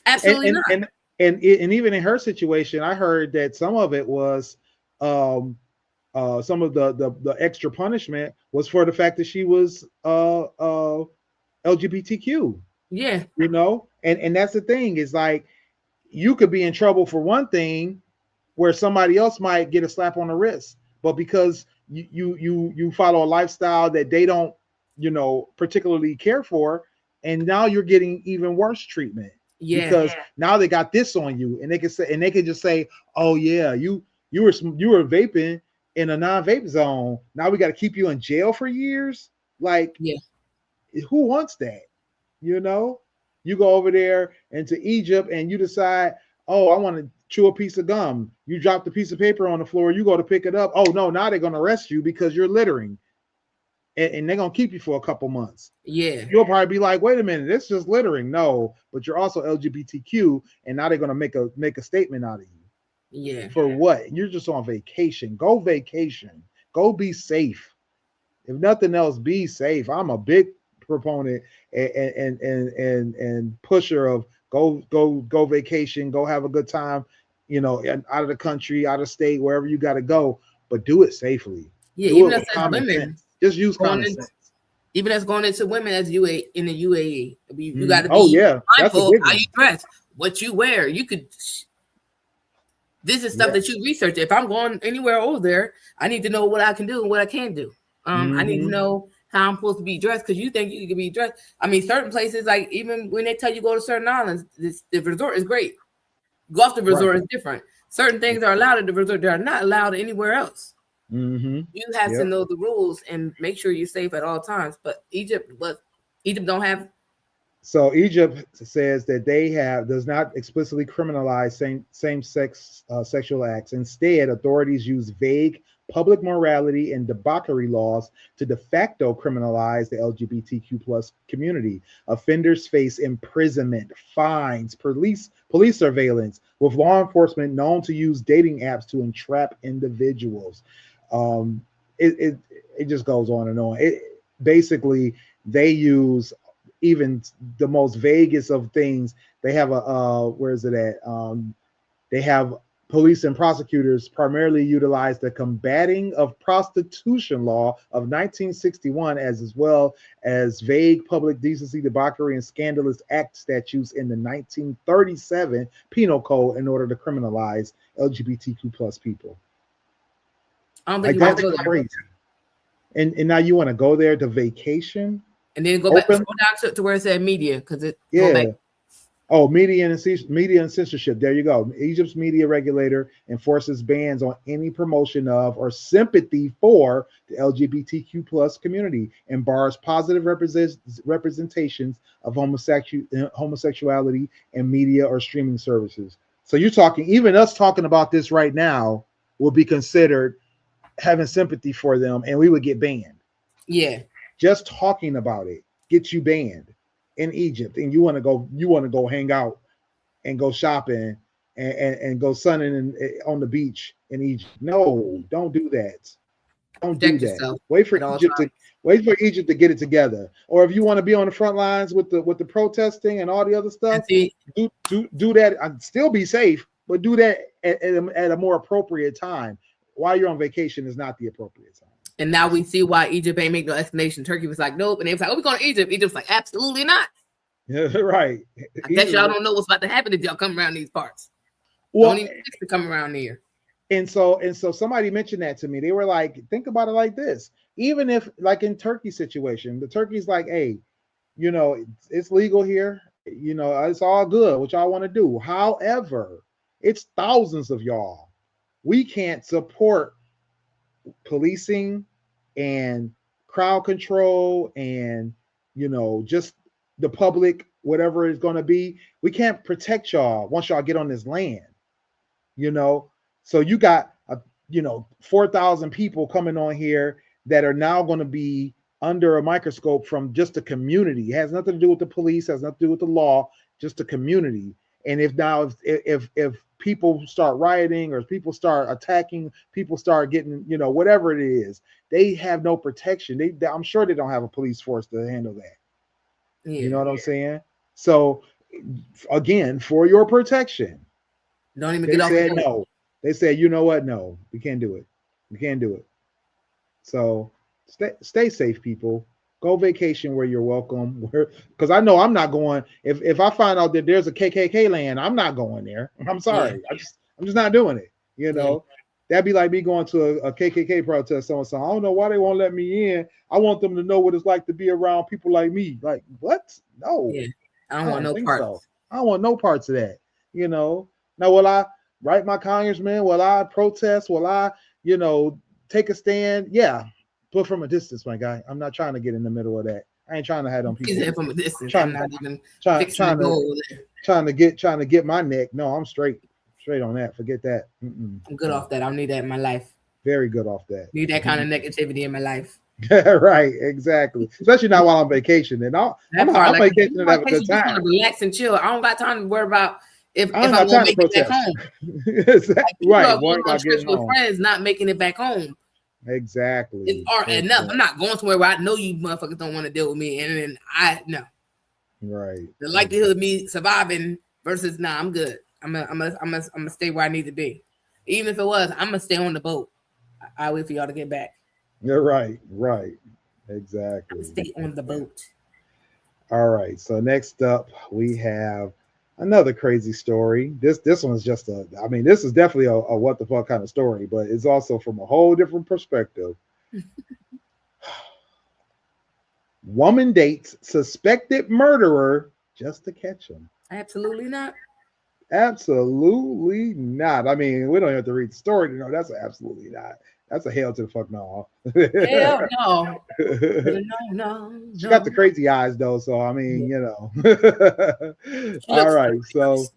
absolutely not. And even in her situation, I heard that some of it was some of the extra punishment was for the fact that she was LGBTQ. Yeah. And that's the thing, is like you could be in trouble for one thing where somebody else might get a slap on the wrist, but because you follow a lifestyle that they don't particularly care for, and now you're getting even worse treatment. Yeah. Because now they got this on you, and they can just say, oh yeah, you were vaping in a non-vape zone. Now we got to keep you in jail for years. Like, who wants that? You go over there into Egypt and you decide, oh, I want to chew a piece of gum. You drop the piece of paper on the floor. You go to pick it up. Oh no, now they're going to arrest you because you're littering, and they're going to keep you for a couple months. Yeah. You'll probably be like, wait a minute, it's just littering. No, but you're also LGBTQ, and now they're going to make a statement out of you. Yeah. For what? You're just on vacation. Go vacation. Go be safe. If nothing else, be safe. I'm a big proponent and pusher of go vacation, go have a good time, out of the country, out of state, wherever you got to go, but do it safely. Yeah, even as women, Just use common sense. Even that's going into women as UAE in the UAE. You got to be mindful of how you dress, what you wear. You could. This is stuff that you research. If I'm going anywhere over there, I need to know what I can do and what I can't do. I need to know how I'm supposed to be dressed, because you think you can be dressed. I mean, certain places, like even when they tell you go to certain islands, the resort is great. Go off the resort is different. Certain things are allowed at the resort; they are not allowed anywhere else. You have to know the rules and make sure you're safe at all times. But Egypt don't have. So Egypt says that does not explicitly criminalize same-sex sexual acts. Instead, authorities use vague public morality and debauchery laws to de facto criminalize the LGBTQ plus community. Offenders face imprisonment, fines, police surveillance, with law enforcement known to use dating apps to entrap individuals. It just goes on and on. Basically, they use even the most vaguest of things. They have where is it at? They have police and prosecutors primarily utilize the Combating of Prostitution Law of 1961 as well as vague public decency, debauchery, and scandalous act statutes in the 1937 Penal Code in order to criminalize LGBTQ plus people. I don't think that's crazy. And now you want to go there to vacation? And then go back to where it said media, because it go back. Oh, media and censorship. There you go. Egypt's media regulator enforces bans on any promotion of or sympathy for the LGBTQ plus community and bars positive representations of homosexuality in media or streaming services. So you're talking, even us talking about this right now will be considered having sympathy for them, and we would get banned. Yeah. Just talking about it gets you banned in Egypt, and you want to go hang out and go shopping and go sunning on the beach in Egypt. No, don't do that. Don't do that. Wait for Egypt to get it together. Or if you want to be on the front lines with the protesting and all the other stuff, do that. Still be safe, but do that at a more appropriate time. While you're on vacation is not the appropriate time. And now we see why Egypt ain't make no explanation. Turkey was like, nope. And they was like, oh, we're going to Egypt. Egypt's like, absolutely not. Yeah, right. I guess y'all don't know what's about to happen if y'all come around these parts. Well, don't even to come around here. And so somebody mentioned that to me. They were like, think about it like this. Even if, like in Turkey's situation, the Turkey's like, hey, it's legal here. It's all good. What y'all want to do. However, it's thousands of y'all. We can't support policing and crowd control and just the public, whatever it's going to be. We can't protect y'all once y'all get on this land, so you got 4,000 people coming on here that are now going to be under a microscope from just the community. It has nothing to do with the police, has nothing to do with the law, just the community. And if people start rioting or people start attacking, people start getting, whatever it is, they have no protection. I'm sure they don't have a police force to handle that. Yeah, you know what I'm saying? So again, for your protection, don't even get off. They said no. They said, you know what? No, we can't do it. We can't do it. So stay safe, people. Go vacation where you're welcome. Because I know I'm not going. If I find out that there's a KKK land, I'm not going there. I'm sorry. Yeah. I'm just not doing it. Yeah. That'd be like me going to a KKK protest. So I don't know why they won't let me in. I want them to know what it's like to be around people like me. Like what? No. Yeah. I don't want no parts. So. I don't want no parts of that. Now will I write my congressman? Will I protest? Will I, take a stand? Yeah. But from a distance, my guy. I'm not trying to get in the middle of that. I ain't trying to have them people. From a distance. Trying to get my neck. No, I'm straight on that. Forget that. I'm good off that. I don't need that in my life. Very good off that. Need that kind of negativity in my life. Right, exactly. Especially not while I'm vacationing. I'm vacationing and have a good time. Relax and chill. I don't got time to worry about if I'm going to make it back home. Exactly. Right. Going on trips with friends, not making it back home. Exactly. It's art enough. I'm not going somewhere where I know you motherfuckers don't want to deal with me, and then no. Right. The likelihood of me surviving versus I'm good. I'm gonna stay where I need to be. Even if it was, I'm gonna stay on the boat. I'll wait for y'all to get back. You're right. Right. Exactly. Stay on the boat. All right. So next up, we have another crazy story. This one's just a. I mean, this is definitely a what the fuck kind of story, but it's also from a whole different perspective. Woman dates suspected murderer just to catch him. Absolutely not. Absolutely not. I mean, we don't have to read the story to know that's absolutely not. That's a hell to the fuck no. Hell no. No, no, She got the no. crazy eyes though, so I mean, Yeah. you know. She All looks right, so nice.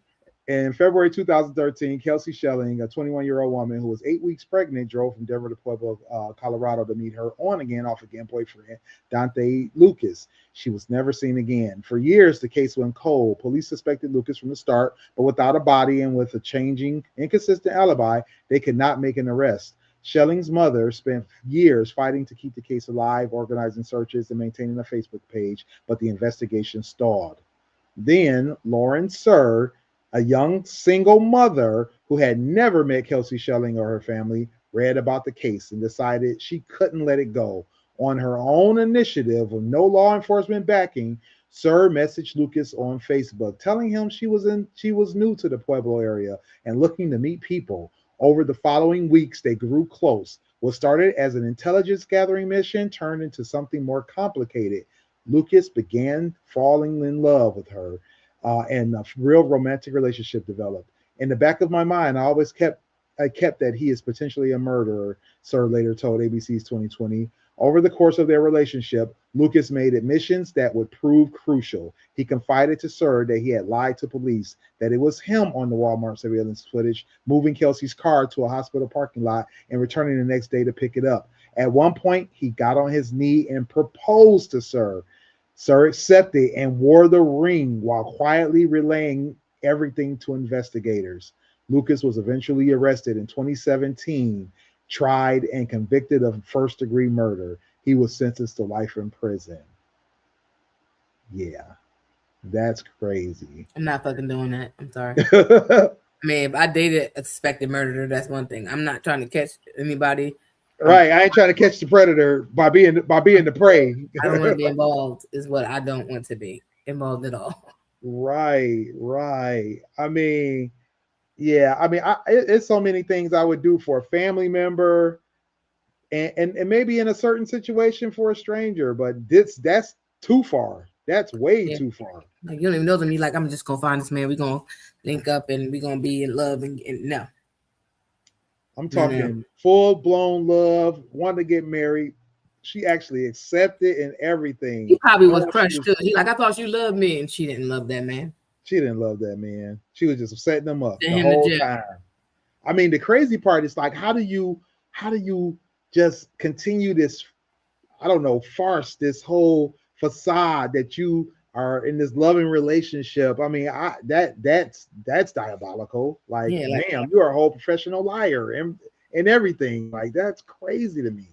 in February 2013, Kelsey Shelling, a 21-year-old woman who was 8 weeks pregnant, drove from Denver to Pueblo, Colorado to meet her on again, off again boyfriend, Dante Lucas. She was never seen again. For years, the case went cold. Police suspected Lucas from the start, but without a body and with a changing, inconsistent alibi, they could not make an arrest. Shelling's mother spent years fighting to keep the case alive, organizing searches and maintaining a Facebook page, but the investigation stalled. Then Lauren Sir, a young single mother who had never met Kelsey Shelling or her family, read about the case and decided she couldn't let it go. On her own initiative, with no law enforcement backing, Sir messaged Lucas on Facebook, telling him she was new to the Pueblo area and looking to meet people. Over the following weeks, they grew close. What started as an intelligence gathering mission turned into something more complicated. Lucas began falling in love with her, and a real romantic relationship developed. In the back of my mind, I kept that he is potentially a murderer, Sir later told ABC's 2020. Over the course of their relationship, Lucas made admissions that would prove crucial. He confided to Sir that he had lied to police, that it was him on the Walmart surveillance footage, moving Kelsey's car to a hospital parking lot and returning the next day to pick it up. At one point, he got on his knee and proposed to Sir. Sir accepted and wore the ring while quietly relaying everything to investigators. Lucas was eventually arrested in 2017, tried, and convicted of first degree murder. He was sentenced to life in prison. Yeah, that's crazy. I'm not fucking doing that. I'm sorry. I mean, if I dated a suspected murderer, that's one thing. I'm not trying to catch anybody. Right, I ain't trying to catch the predator by being the prey. I don't want to be involved. Is what I don't want to be involved at all. Right, right. I mean, yeah, I mean, it's so many things I would do for a family member, and maybe in a certain situation for a stranger, but that's too far. That's way Yeah. too far. Like you don't even know them. You like, I'm just gonna find this man. We're gonna link up and we're gonna be in love. And no, I'm no. talking full blown love, wanted to get married. She actually accepted and everything. He probably was Oh, crushed too. He like, I thought you loved me, and she didn't love that man. she didn't love that man. She was just setting him up Send the him to whole jail. time. I mean, the crazy part is like, how do you just continue this, I don't know, farce, this whole facade that you are in this loving relationship? I mean, that's diabolical. Like, Yeah, like ma'am, you're a whole professional liar and everything. Like, that's crazy to me.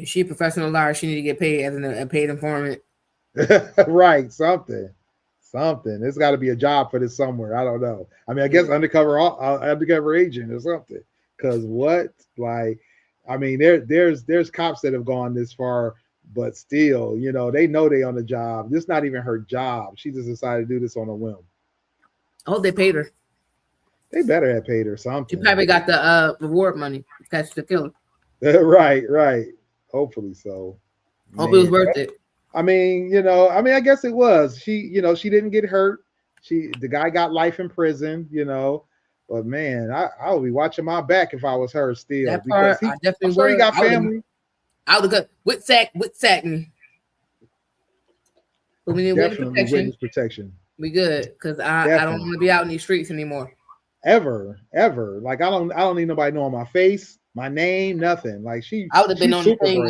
she a professional liar. She need to get paid as a paid informant. Right, something. There's got to be a job for this somewhere. I don't know. I mean, I guess undercover agent or something. Because what, like, I mean, there's cops that have gone this far, but still, they know they on the job. This is not even her job. She just decided to do this on a whim. Oh, they paid her. They better have paid her She something. probably got the reward money to catch the killer. Right. Hopefully so. Hope it was worth it. I mean, I guess it was. She didn't get hurt. The guy got life in prison, But man, I would be watching my back if I was her still. That part, because I definitely I'm sure he got family. I would have got with me. But we need witness protection. We good, because I don't want to be out in these streets anymore. Ever. Like I don't need nobody knowing my face, my name, nothing. Like I would have been on the thing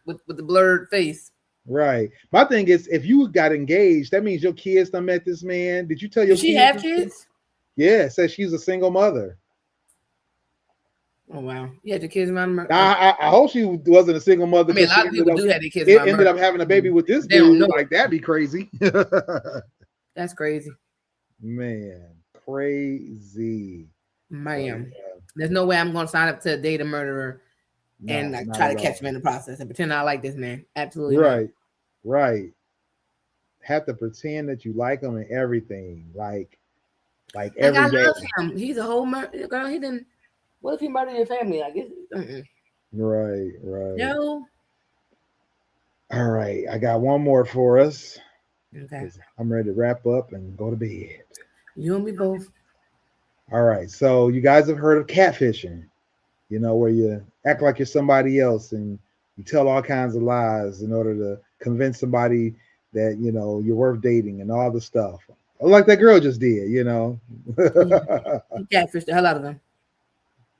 with the blurred face. Right. My thing is, if you got engaged, that means your kids done met this man. Did you tell your kids? Did she have kids? Yeah, it says she's a single mother. Oh wow! Yeah, the kids around her. I hope she wasn't a single mother. I mean, a lot of people do have their kids. It ended up having a baby with this dude. Like, that'd be crazy. That's crazy. Man, crazy. Man, there's no way I'm going to sign up to date a murderer and like try to catch him in the process and pretend I like this man. Absolutely right, not. Right. Have to pretend that you like him and everything, like every I day. love him. He's a whole girl. He didn't. What if he murdered your family? Like, right. No. All right, I got one more for us. Okay. I'm ready to wrap up and go to bed. You and me both. All right, so you guys have heard of catfishing, where you act like you're somebody else and you tell all kinds of lies in order to convince somebody that you're worth dating and all the stuff, like that girl just did. He catfished the hell out of them.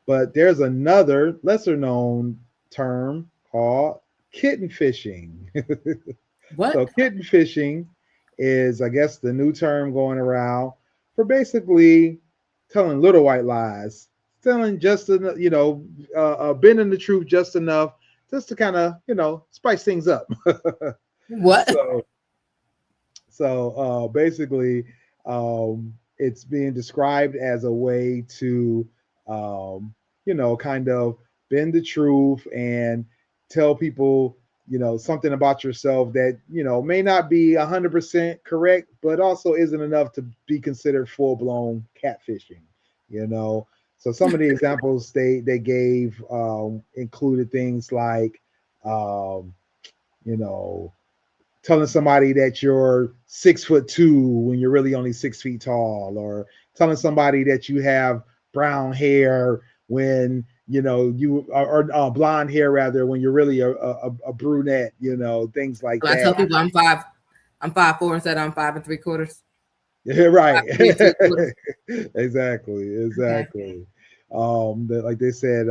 But there's another lesser known term called kitten fishing. What? So kitten fishing is, I guess, the new term going around for basically telling little white lies, telling just enough, bending the truth just enough, just to kind of, spice things up. What? So basically, it's being described as a way to, kind of bend the truth and tell people, something about yourself that, may not be 100% correct, but also isn't enough to be considered full-blown catfishing, So some of the examples they gave included things like, telling somebody that you're 6'2" when you're really only 6 feet tall, or telling somebody that you have brown hair when you are blonde hair rather when you're really a brunette, things like that. I tell people I'm 5'4" instead I'm 5 3/4. Yeah, right. Exactly. Okay. Like they said,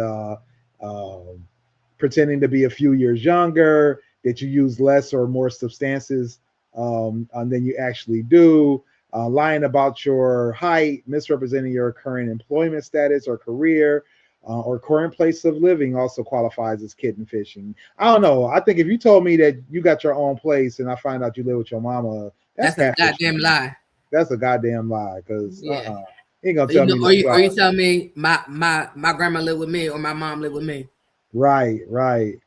pretending to be a few years younger, that you use less or more substances than you actually do, lying about your height, misrepresenting your current employment status or career, or current place of living also qualifies as kitten fishing. I don't know. I think if you told me that you got your own place and I find out you live with your mama, that's a goddamn lie. That's a goddamn lie, because you ain't gonna tell me. Or you tell me my grandma lived with me or my mom lived with me. Right.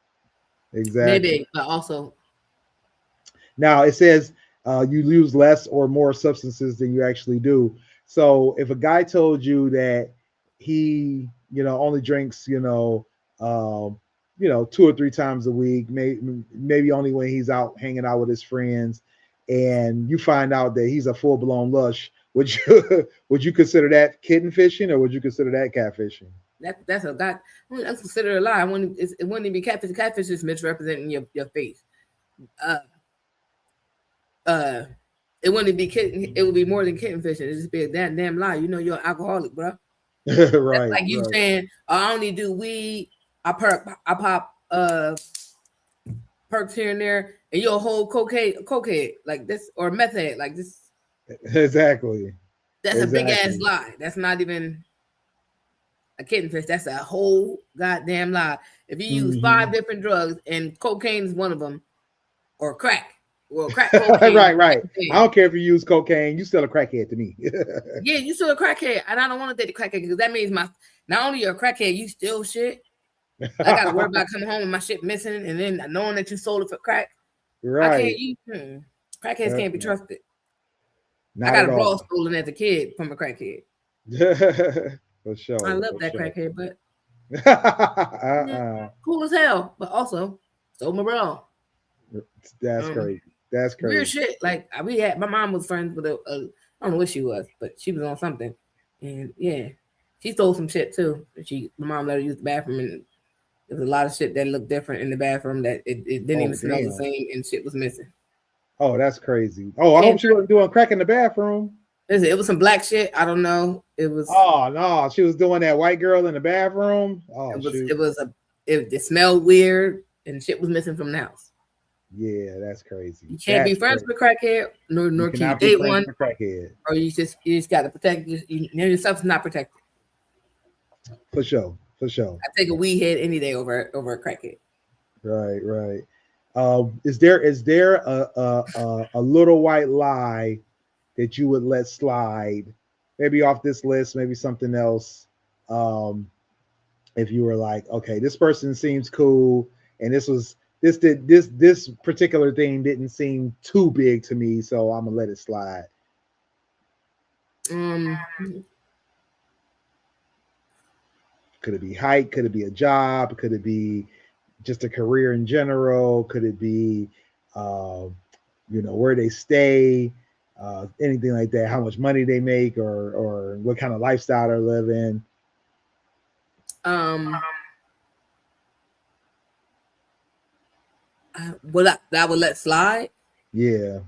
Exactly. Maybe, but also now it says you use less or more substances than you actually do. So if a guy told you that he, only drinks, 2 or 3 times a week, maybe only when he's out hanging out with his friends, and you find out that he's a full-blown lush, would you consider that kitten fishing, or would you consider that catfishing? That's considered a lie. It wouldn't even be catfish. Catfish is misrepresenting your face. It wouldn't be kitten. It would be more than kitten fishing. It'd just be a damn lie. You're an alcoholic, bro. Right. That's like you saying, I only do weed. I pop perks here and there, and you're a whole cokehead like this, or meth head like this. Exactly. That's a big ass lie. That's not even a kitten fish. That's a whole goddamn lie. If you use 5 different drugs and cocaine is one of them, or crack. Well, crack cocaine. Right. I don't care if you use cocaine. You still a crackhead to me. Yeah, you still a crackhead, and I don't want to date a crackhead because that means not only you're a crackhead, you still shit. I gotta worry about coming home and my shit missing, and then knowing that you sold it for crack. Right. Crackheads can't be trusted. I got a bra stolen as a kid from a crackhead. For sure. I love that crackhead, but cool as hell. But also stole my bra. That's crazy. That's crazy. Weird shit. Like my mom was friends with I don't know what she was, but she was on something, and she stole some shit too. My mom let her use the bathroom, and there was a lot of shit that looked different in the bathroom that it didn't even smell the same, and shit was missing. Oh, that's crazy. Oh, I hope she wasn't doing crack in the bathroom. Listen, it was some black shit. I don't know. It was. Oh no, she was doing that white girl in the bathroom. Oh, it smelled weird, and shit was missing from the house. Yeah, that's crazy. You can't be friends with a crackhead, nor can you date one. Crackhead. Or you just got to protect yourself. Not protected. For sure. I take a weed head any day over a crackhead. Right. Is there a little white lie that you would let slide, maybe off this list, maybe something else, if you were like, okay, this person seems cool, and this particular thing didn't seem too big to me, so I'm gonna let it slide. Could it be height? Could it be a job? Could it be just a career in general? Could it be, uh, where they stay? Anything like that? How much money they make, or what kind of lifestyle they're living? Well, that would let slide. Yeah.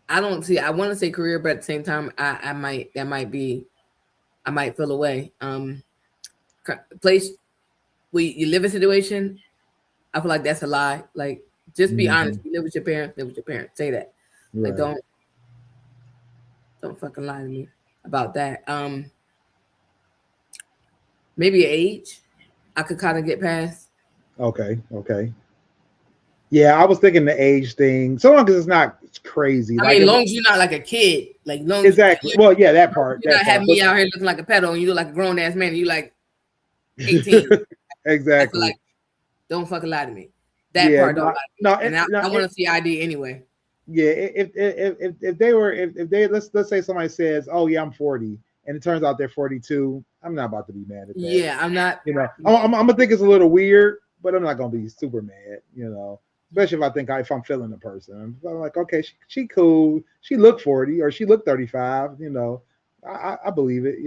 I don't see. I want to say career, but at the same time, I might I might feel away. Place where you live in a situation, I feel like that's a lie. Like, just be honest. You live with your parents. Live with your parents. Say that. Right. Like, don't fucking lie to me about that. Maybe age, I could kind of get past. Okay. Yeah, I was thinking the age thing. So long as it's not crazy. I mean, as long as you're not like a kid, like long exactly. Well, yeah, that part. You're not having me out here looking like a pedo, and you look like a grown ass man, and you like 18. Exactly. Like, don't fucking lie to me. That part don't lie to me. No, and I want to see ID anyway. Yeah, if they let's say somebody says, "Oh yeah, I'm 40," and it turns out they're 42, I'm not about to be mad at that. Yeah, I'm not. I'm gonna think it's a little weird, but I'm not gonna be super mad. Especially if I'm feeling the person. I'm like, okay, she cool. She look 40 or she look 35. I believe it.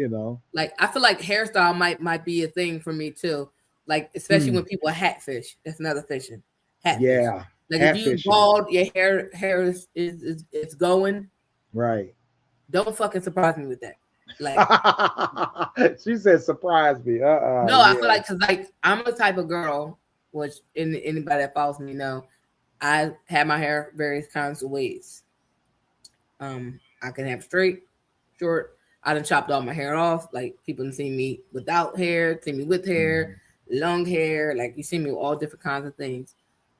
Like, I feel like hairstyle might be a thing for me too. Like, especially when people are hatfish. That's another fishing. Hatfish. Yeah. Like, if you bald, your hair is going. Right. Don't fucking surprise me with that. Like, she said, surprise me. No, I feel like, because like I'm the type of girl, which anybody that follows me know, I have my hair various kinds of ways. I can have straight, short. I done chopped all my hair off. Like, people can see me without hair, see me with hair, long hair. Like, you see me with all different kinds of things.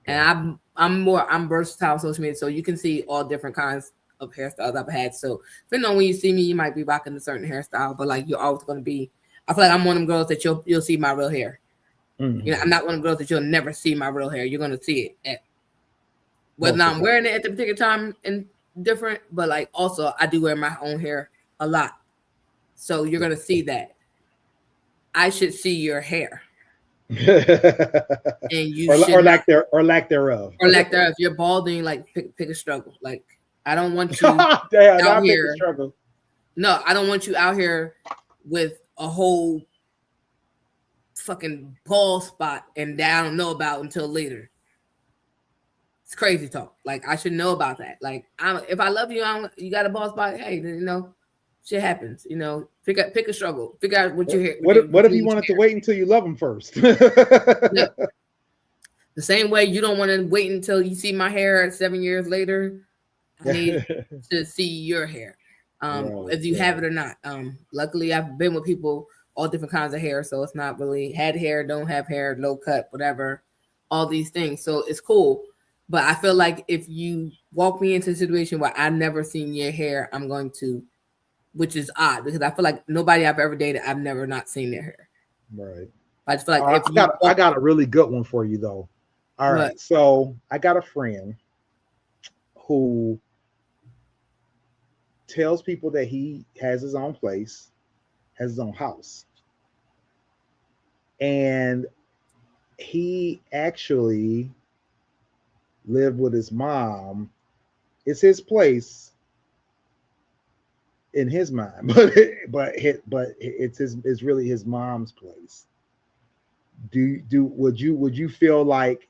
And I'm versatile on social media, so you can see all different kinds of hairstyles I've had. So depending on when you see me, you might be rocking a certain hairstyle, but like, you're always going to be. I feel like I'm one of them girls that you'll see my real hair. Mm-hmm. I'm not one of them girls that you'll never see my real hair. You're going to see it whether I'm wearing it at the particular time and different, but like, also I do wear my own hair a lot, so you're going to see that. I should see your hair. And you or lack thereof. You're balding, like, pick a struggle. Like, I don't want you out here. No, I don't want you out here with a whole fucking bald spot and that I don't know about until later. It's crazy talk. Like, I should know about that. Like, if I love you, you got a bald spot. Hey, shit happens. Pick a struggle. Figure out what you're here. What if you wanted to wait until you love him first? Yeah. The same way you don't want to wait until you see my hair 7 years later. I need to see your hair, if you have it or not. Luckily, I've been with people all different kinds of hair, so it's not really had hair, don't have hair, low cut, whatever, all these things. So it's cool. But I feel like if you walk me into a situation where I've never seen your hair, I'm going to, which is odd because I feel like nobody I've ever dated, I've never not seen their hair. Right. I just feel like I got a really good one for you though. All right. What? So I got a friend who tells people that he has his own place, has his own house. And he actually lived with his mom. It's his place in his mind, but it's really his mom's place. Would you feel like,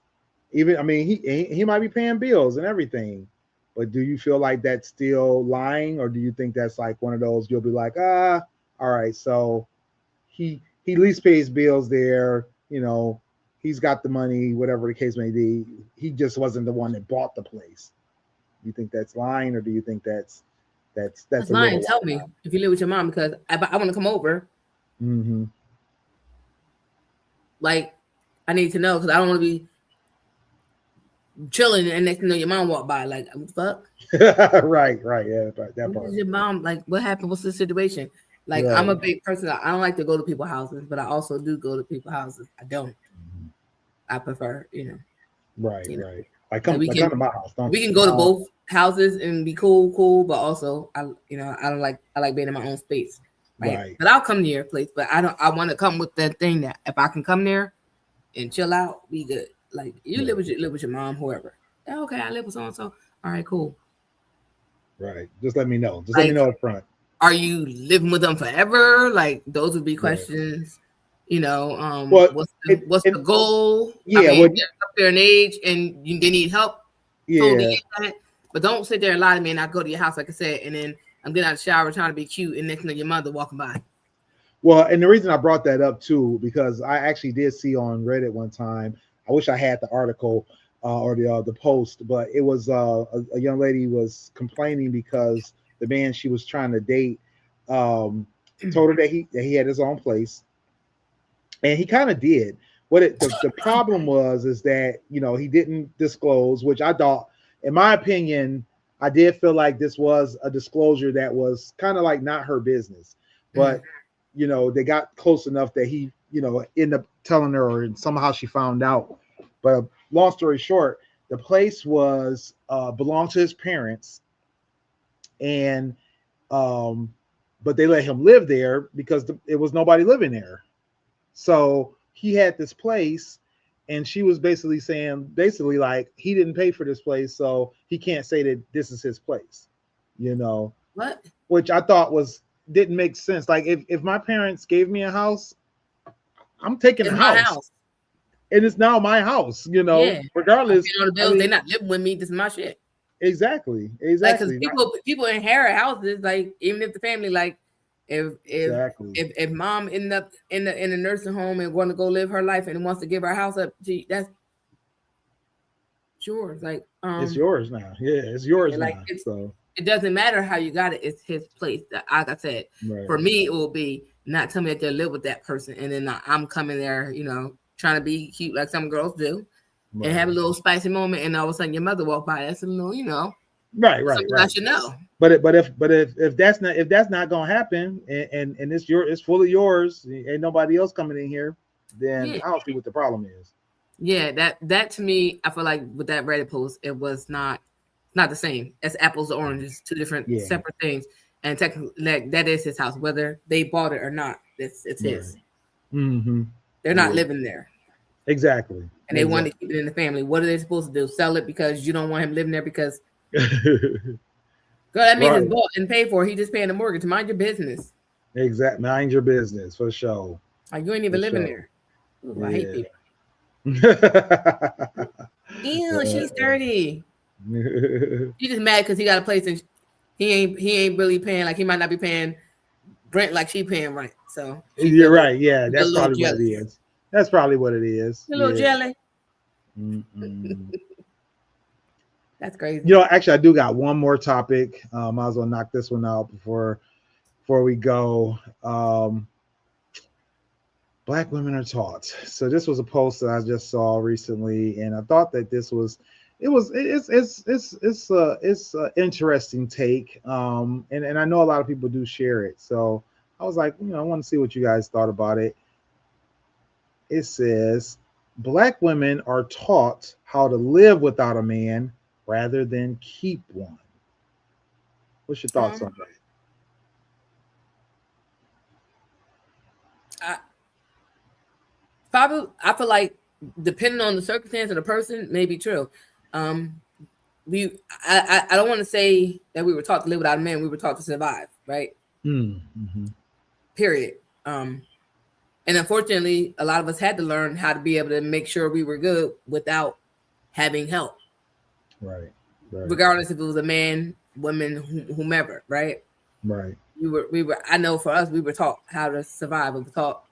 even, I mean, he might be paying bills and everything, but do you feel like that's still lying, or do you think that's like one of those you'll be like, all right, so he at least pays bills there, he's got the money, whatever the case may be. He just wasn't the one that bought the place. You think that's lying, or do you think that's lying? Tell me if you live with your mom, because I want to come over. Mm-hmm. Like, I need to know, because I don't want to be chilling, and next thing you know, your mom walked by. Like, fuck. Right, yeah, that part. Your mom, like, what happened? What's the situation? Like, Right. I'm a big person. I don't like to go to people's houses, but I also do go to people's houses. I don't. I prefer, Right. Like, come to my house. We can go to both houses and be cool, but also I like being in my own space. Right. But I'll come to your place. But I want to come with that thing that if I can come there and chill out, be good. Like, you live with your mom, whoever. Okay, I live with so and so. All right, cool. Right. Just let me know. Just let me know up front. Are you living with them forever? Like, those would be questions. What's the goal? Yeah, they're up there in age and they need help. Yeah. Totally, but don't sit there and lie to me and I go to your house, like I said, and then I'm getting out of the shower trying to be cute, and next thing your mother walking by. Well, and the reason I brought that up too, because I actually did see on Reddit one time. I wish I had the article or the post, but it was a young lady was complaining because the man she was trying to date told her that he had his own place, and he kind of did. The problem was is that he didn't disclose, which I thought, in my opinion, I did feel like this was a disclosure that was kind of like not her business, but they got close enough that he ended up telling her, and somehow she found out. But long story short, the place was belonged to his parents, and but they let him live there because it was nobody living there. So he had this place, and she was basically saying, like, he didn't pay for this place, so he can't say that this is his place. What? Which I thought didn't make sense. Like, if my parents gave me a house, I'm taking the house. And it's now my house, regardless. The bills, they're not living with me. This is my shit. Exactly. Like, because people inherit houses, like, even if the family, like, if mom end up in a nursing home and want to go live her life and wants to give her house up, that's yours. Like, it's yours now. Yeah, it's yours now. So it doesn't matter how you got it. It's his place. Like I said, for me, it will be not tell me that they live with that person, and then I'm coming there, trying to be cute like some girls do, and have a little spicy moment, and all of a sudden your mother walk by. That's a little, right. I should know. But if that's not gonna happen, and it's fully yours, ain't nobody else coming in here, then I don't see what the problem is. Yeah, that to me, I feel like with that Reddit post, it was not the same as apples to oranges, two different separate things. And technically, that is his house, whether they bought it or not. It's his. Mm-hmm. They're not living there. Exactly. And they want to keep it in the family. What are they supposed to do? Sell it because you don't want him living there? Because girl, that means it's bought and paid for. He just paying the mortgage. Mind your business. Exactly. Mind your business, for sure. Like, you ain't even living there. Ooh, I hate people. Ew, she's dirty. She's just mad because he got a place and he ain't really paying. Like, he might not be paying rent like she paying rent. So you're right. Yeah, that's probably what it is. That's probably what it is. A little jelly. That's crazy. Actually, I do got one more topic. Might as well knock this one out before we go. Black women are taught. So this was a post that I just saw recently, and I thought that it's an interesting take. And I know a lot of people do share it. So I was like, I want to see what you guys thought about it. It says, Black women are taught how to live without a man rather than keep one. What's your thoughts on that? Probably, I feel like depending on the circumstance of the person, may be true. I don't want to say that we were taught to live without a man. We were taught to survive, right? Mm-hmm. Period. And unfortunately, a lot of us had to learn how to be able to make sure we were good without having help. Right. Regardless if it was a man, woman, whomever, right? Right. We were. I know for us, we were taught how to survive. We were taught,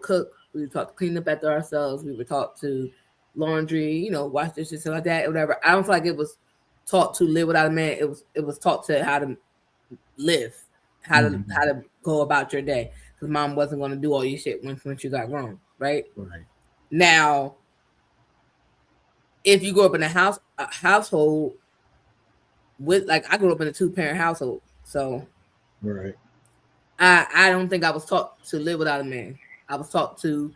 cook. We were taught to clean up after ourselves. We were taught to laundry, wash dishes, stuff like that, whatever. I don't feel like it was taught to live without a man. It was taught to how to live, how to go about your day. Because mom wasn't going to do all your shit once you got grown, right? Right. Now, if you grow up in a household with, like, I grew up in a 2-parent household, so right. I don't think I was taught to live without a man. I was taught to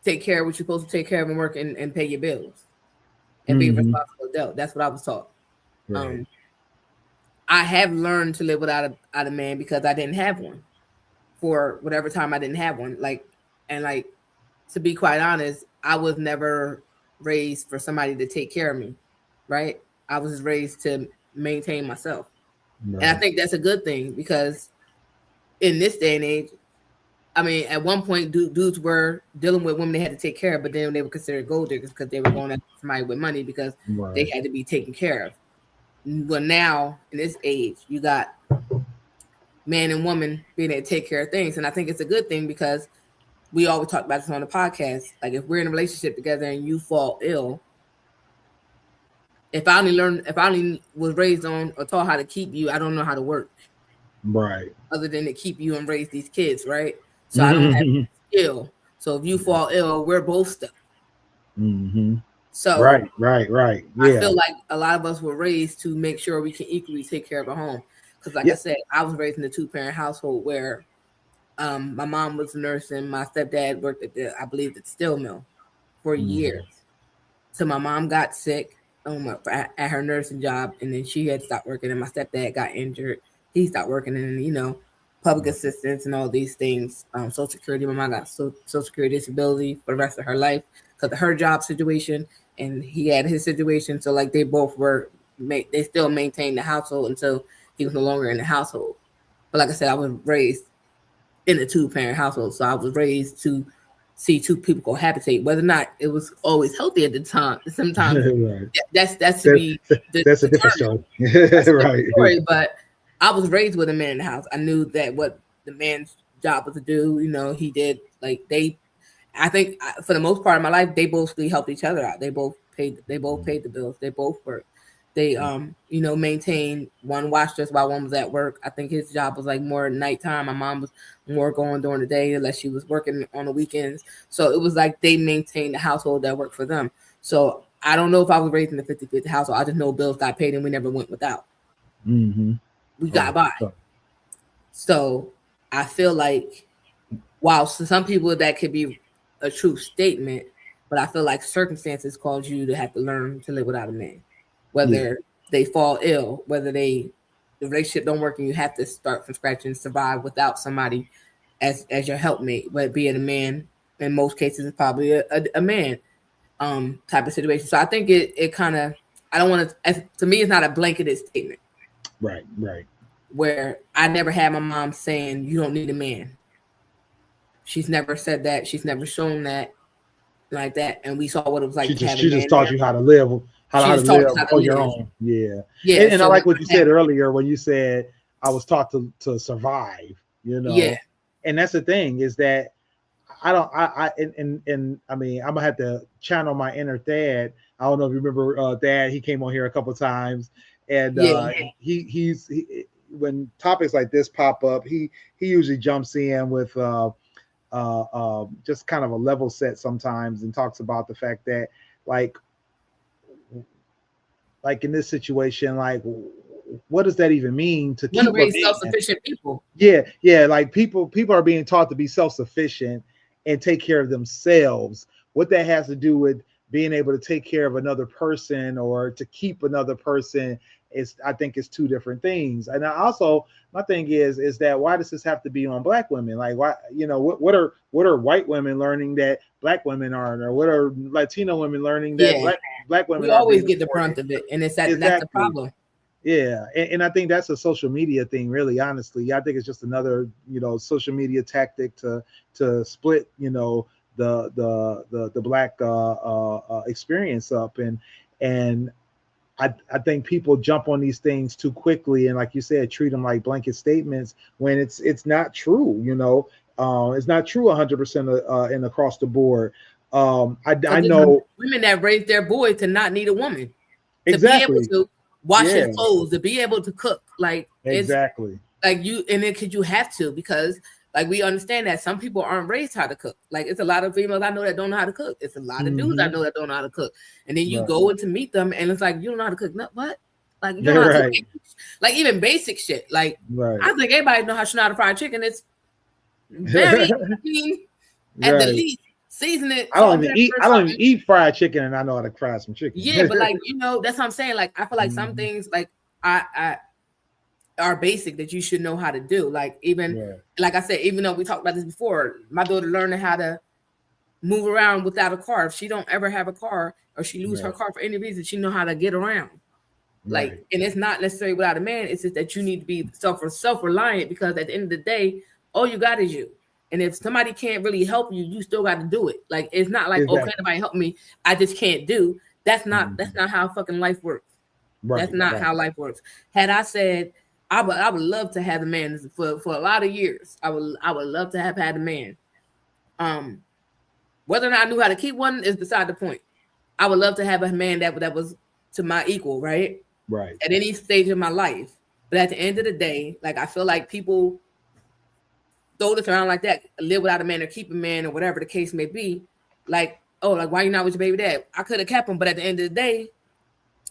take care of what you're supposed to take care of and work and pay your bills and be a responsible adult. That's what I was taught. Right. I have learned to live without a man because I didn't have one for whatever time I didn't have one. Like, to be quite honest, I was never raised for somebody to take care of me, right? I was raised to maintain myself. Right. And I think that's a good thing because in this day and age, I mean, at one point, dudes were dealing with women they had to take care of, but then they were considered gold diggers because they were going after somebody with money because they had to be taken care of. Well, now in this age, you got man and woman being able to take care of things, and I think it's a good thing because we always talk about this on the podcast. Like, if we're in a relationship together and you fall ill, if I only was raised on or taught how to keep you, I don't know how to work. Right. Other than to keep you and raise these kids, right? So I don't have skill. So if you fall ill, we're both stuck. So right. Yeah. I feel like a lot of us were raised to make sure we can equally take care of our home. Because, like I said, I was raised in a 2-parent household where my mom was a nurse and my stepdad worked at I believe, the steel mill for years. So my mom got sick at her nursing job, and then she had stopped working, and my stepdad got injured. He stopped working, and public assistance and all these things. Social Security. My mom got Social Security disability for the rest of her life because of her job situation, and he had his situation. So, like, they both they still maintained the household until he was no longer in the household. But like I said, I was raised in a 2-parent household, so I was raised to see 2 people cohabitate. Whether or not it was always healthy at the time, sometimes that's a different story. Right. But I was raised with a man in the house. I knew that what the man's job was to do. He did, like, I think for the most part of my life, they both helped each other out. They both paid the bills. They both worked. They maintained. One watched us while one was at work. I think his job was like more at nighttime. My mom was more going during the day unless she was working on the weekends. So it was like they maintained the household that worked for them. So I don't know if I was raised in a 50-50 household. I just know bills got paid and we never went without. We got by. So I feel like, while some people that could be a true statement, but I feel like circumstances cause you to have to learn to live without a man. Whether they fall ill, whether the relationship don't work and you have to start from scratch and survive without somebody as your helpmate, but be it a man, in most cases it's probably a man type of situation. So I think it kind of, I don't want to me, it's not a blanketed statement. Right. Where I never had my mom saying you don't need a man. She's never said that. She's never shown that like that. And we saw what it was like. She just taught you how to live, how to live on your own. Yeah. And so I like what you said earlier when you said I was taught to survive. Yeah. And that's the thing is that I mean, I'm gonna have to channel my inner dad. I don't know if you remember Dad. He came on here a couple of times, and he's when topics like this pop up, he usually jumps in with just kind of a level set sometimes and talks about the fact that like in this situation, like, what does that even mean to keep self-sufficient people? Yeah. Like people are being taught to be self-sufficient and take care of themselves. What that has to do with being able to take care of another person or to keep another person I think it's 2 different things. And also my thing is that why does this have to be on Black women? Like, why, what are white women learning that Black women aren't, or what are Latino women learning that black women we always get the brunt of it, and it's that's the problem. Yeah, and I think that's a social media thing, really, honestly. I think it's just another, social media tactic to split, the Black experience up, and I think people jump on these things too quickly, and like you said, treat them like blanket statements when it's not true. It's not true 100% and across the board. I know women that raise their boy to not need a woman, exactly, to be able to wash his clothes, to be able to cook, like exactly, like you, and then because you have to, because Like, we understand that some people aren't raised how to cook. Like, it's a lot of females I know that don't know how to cook. It's a lot of dudes I know that don't know how to cook. And then you go in to meet them, and it's like, you don't know how to cook. No, what? Like, you don't know how to cook. Like, even basic shit. Like, I think everybody know how to fry chicken. It's very clean at the least. Season it. I don't even eat fried chicken, and I know how to fry some chicken. Yeah, but like, you know, that's what I'm saying. Like, I feel like some things like I are basic that you should know how to do. Like, even like I said, even though we talked about this before, my daughter learning how to move around without a car. If she don't ever have a car, or she lose her car for any reason, she know how to get around. Like, and it's not necessarily without a man. It's just that you need to be self-reliant, because at the end of the day, all you got is you. And if somebody can't really help you, you still got to do it. Like, it's not like, oh, can't nobody help me? I just can't do. That's not how fucking life works. That's not how life works. Had I said I would love to have a man for a lot of years. I would love to have had a man. Whether or not I knew how to keep one is beside the point. I would love to have a man that was to my equal, right? Right. At any stage of my life. But at the end of the day, like, I feel like people throw this around like that, live without a man or keep a man or whatever the case may be. Like, oh, like, why you not with your baby dad? I could have kept him, but at the end of the day,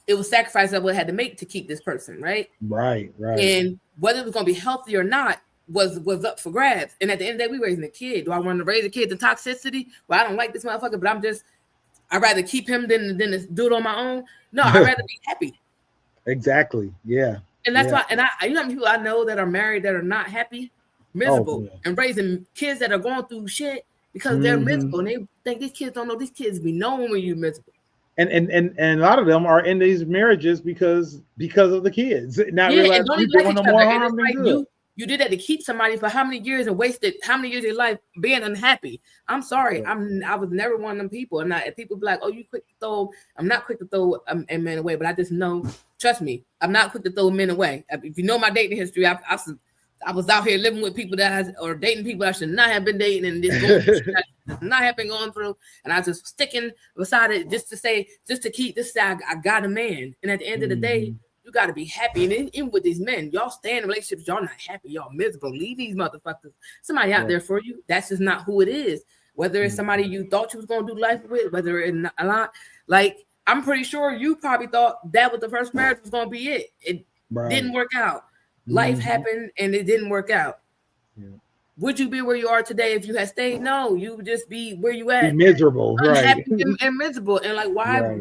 it was sacrifice I would have had to make to keep this person, right? Right. And whether it was going to be healthy or not was up for grabs. And at the end of the day, we raising a kid. Do I want to raise a kid to toxicity? Well, I don't like this motherfucker, but I'd rather keep him than do it on my own. No, I'd rather be happy. Exactly. Yeah. And that's why, and you know how many people I know that are married that are not happy, miserable, and raising kids that are going through shit because they're miserable, and they think these kids don't know. These kids be knowing when you're miserable. And a lot of them are in these marriages because of the kids. Not realizing you're doing them more harm than good. You did that to keep somebody for how many years and wasted how many years of your life being unhappy. I'm sorry. I was never one of them people. And people be like, oh, you quick to throw. I'm not quick to throw a man away, but I just know, trust me, I'm not quick to throw men away. If you know my dating history, I was out here living with people or dating people I should not have been dating, and this not have been going through, and I just sticking beside it just to keep this side. I got a man, and at the end of the day, you got to be happy. And even with these men, y'all stay in relationships, y'all not happy, y'all miserable. Leave these motherfuckers. Somebody out there for you. That's just not who it is. Whether it's somebody you thought you was gonna do life with, whether it's a lot, like, I'm pretty sure you probably thought that was the first marriage was gonna be it. It didn't work out. Life happened and it didn't work out. Would you be where you are today if you had stayed? No, you would just be where you at. Be miserable, unhappy and miserable. And like, why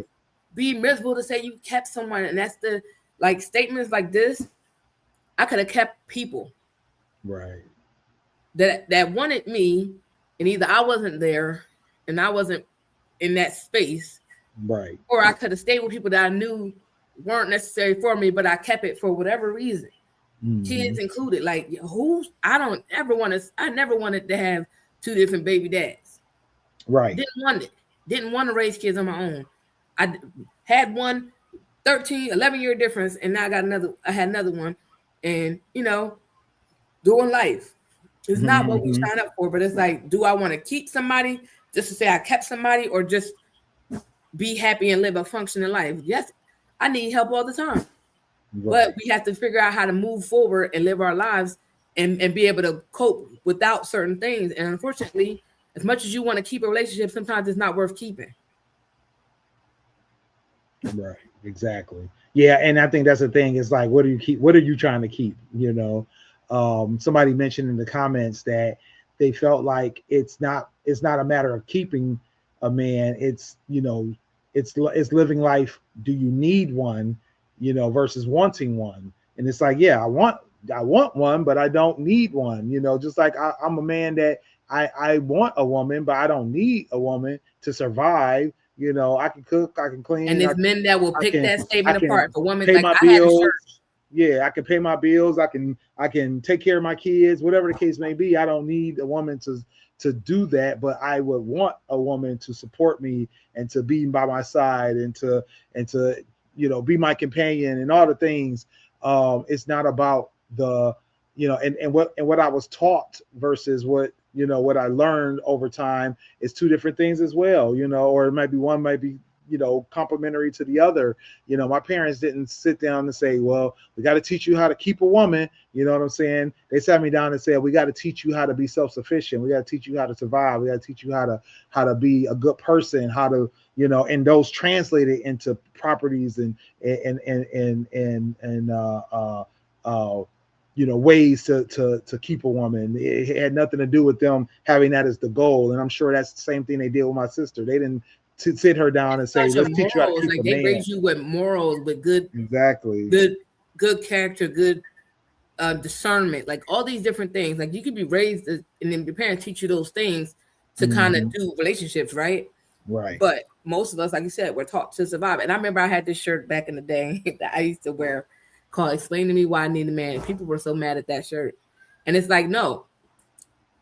be miserable to say you kept someone? And that's the, like, statements like this. I could have kept people, that wanted me, and either I wasn't there and I wasn't in that space, or I could have stayed with people that I knew weren't necessary for me, but I kept it for whatever reason. Kids included. Like, I never wanted to have two different baby dads. Didn't want to raise kids on my own. I had one 11-year difference, and now I had another one, and doing life. It's not what we signed up for, but it's like, do I want to keep somebody just to say I kept somebody, or just be happy and live a functioning life? Yes, I need help all the time. But we have to figure out how to move forward and live our lives and be able to cope without certain things. And unfortunately, as much as you want to keep a relationship, sometimes it's not worth keeping. Right. Exactly. Yeah. And I think that's the thing. It's like, what do you keep? What are you trying to keep? Somebody mentioned in the comments that they felt like it's not a matter of keeping a man. It's living life. Do you need one? Versus wanting one. And it's like, yeah, I want one, but I don't need one. Just like I'm a man that I want a woman, but I don't need a woman to survive. I can cook, I can clean. And there's men that will pick that statement apart. For women, like, I had a shirt. Yeah, I can pay my bills. I can take care of my kids, whatever the case may be. I don't need a woman to do that, but I would want a woman to support me and to be by my side and to be my companion and all the things. It's not about the, and what I was taught versus what I learned over time is two different things as well, or it might be one might be complementary to the other. My parents didn't sit down and say, well, we got to teach you how to keep a woman. You know what I'm saying? They sat me down and said, we got to teach you how to be self-sufficient. We got to teach you how to survive. We got to teach you how to be a good person, how to, and those translated into properties and ways to keep a woman. It had nothing to do with them having that as the goal. And I'm sure that's the same thing they did with my sister. They didn't sit her down and say, let's teach you how to keep a man. They raise you with morals, with good, exactly, good character, good discernment, like all these different things. Like you could be raised, and then your parents teach you those things to kind of do relationships, right? Right. But most of us, like you said, we're taught to survive. And I remember I had this shirt back in the day that I used to wear called "Explain to Me Why I Need a Man." And people were so mad at that shirt. And it's like, no,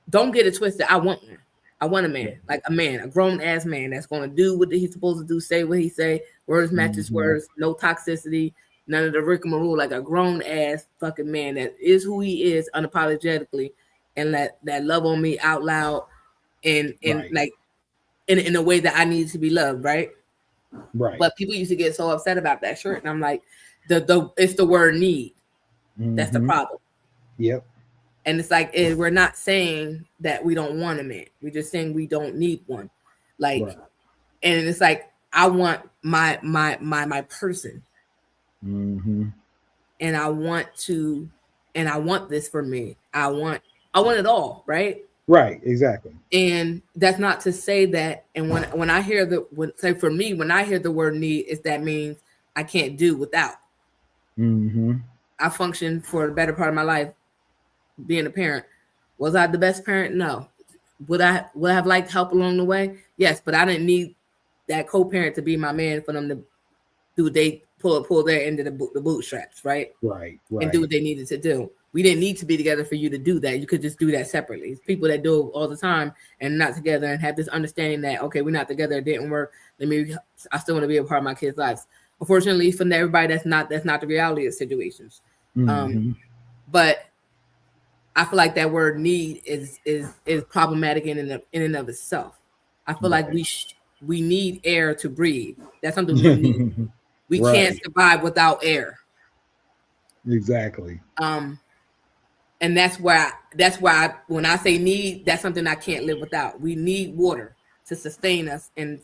don't get it twisted. I want one. I want a man, like a man, a grown ass man that's going to do what he's supposed to do, say what he say, words matches words, no toxicity, none of the rigmarole, like a grown ass fucking man that is who he is unapologetically, and that love on me out loud, and right. like in a way that I need to be loved, right? Right. But people used to get so upset about that shirt, and I'm like, it's the word need. That's the problem. Yep. And it's like, we're not saying that we don't want a man. We're just saying we don't need one. Like, right. And it's like, I want my person. Mm-hmm. And I want this for me. I want it all, right? Right, exactly. And that's not to say that, and when I hear for me, when I hear the word need, that means I can't do without. Mm-hmm. I functioned for the better part of my life being a parent. Was I the best parent? No. Would I have liked help along the way? Yes, but I didn't need that co-parent to be my man for them to do what they pull their end of the bootstraps, right? Right. And do what they needed to do. We didn't need to be together for you to do that. You could just do that separately. It's people that do it all the time and not together and have this understanding that, okay, we're not together, it didn't work. I still want to be a part of my kids' lives. Unfortunately, for everybody, that's not the reality of situations. Mm-hmm. But I feel like that word need is problematic in and of itself. I feel like we need air to breathe. That's something we need. We can't survive without air. Exactly. And that's why when I say need, that's something I can't live without. We need water to sustain us and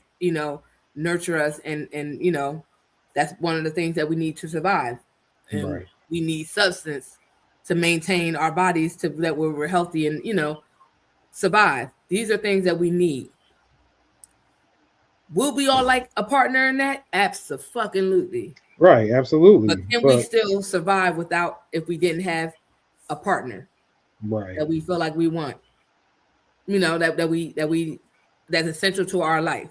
nurture us, and that's one of the things that we need to survive. And we need substance to maintain our bodies that we're healthy and survive. These are things that we need. Will we all like a partner in that? Absolutely. Right, absolutely. But can we still survive if we didn't have a partner? Right. That we feel like we want. That's essential to our life.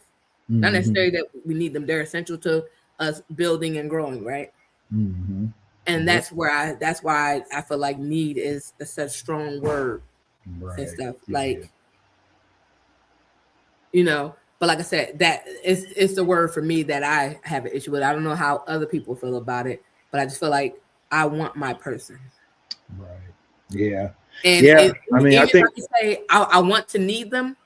Mm-hmm. Not necessarily that we need them. They're essential to us building and growing, right? Mm-hmm. And that's why I feel like need is such a strong word and stuff. Like, but like I said, that it's the word for me that I have an issue with. I don't know how other people feel about it, but I just feel like I want my person. Right. Yeah. And I think if I say I want to need them,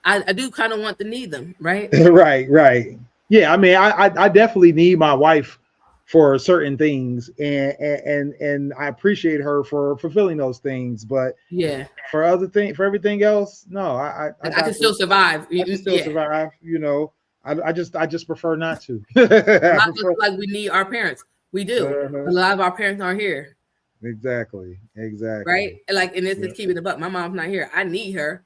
I do kind of want to need them, right? Right. Yeah. I mean, I definitely need my wife for certain things, and I appreciate her for fulfilling those things. But for everything else, no, I can still survive. I can still survive. I just prefer not to. Like we need our parents. We do. A lot of our parents aren't here. Exactly. Right. And this is keeping it up. My mom's not here. I need her.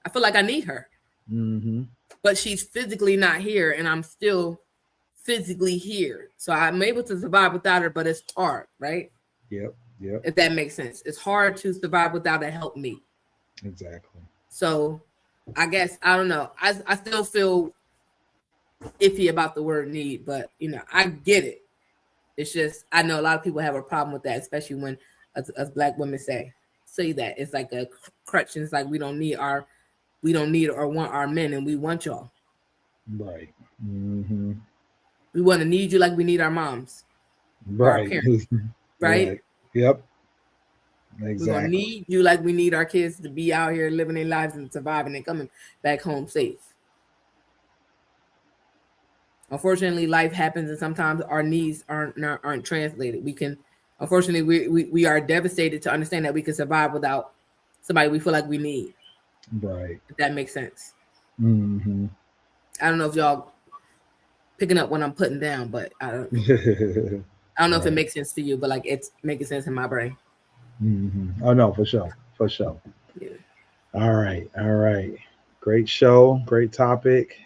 I feel like I need her. Mm-hmm. But she's physically not here, and I'm still physically here, so I'm able to survive without her, but it's hard, right? Yep. If that makes sense, it's hard to survive without a help me. Exactly. So I guess I don't know. I still feel iffy about the word need, but I get it. It's just I know a lot of people have a problem with that, especially when us Black women say that it's like a crutch, and it's like we don't need or want our men, and we want y'all. Right. Mm-hmm. We want to need you like we need our moms. Right. Our parents, right? Yep. Exactly. We're going to need you like we need our kids to be out here living their lives and surviving and coming back home safe. Unfortunately, life happens, and sometimes our needs aren't translated. We can, unfortunately, we are devastated to understand that we can survive without somebody we feel like we need. Right. If that makes sense. Mm-hmm. I don't know if y'all picking up what I'm putting down, but I don't know if it makes sense to you, but like it's making sense in my brain. Mm-hmm. Oh no, for sure. Yeah. All right. Great show, great topic.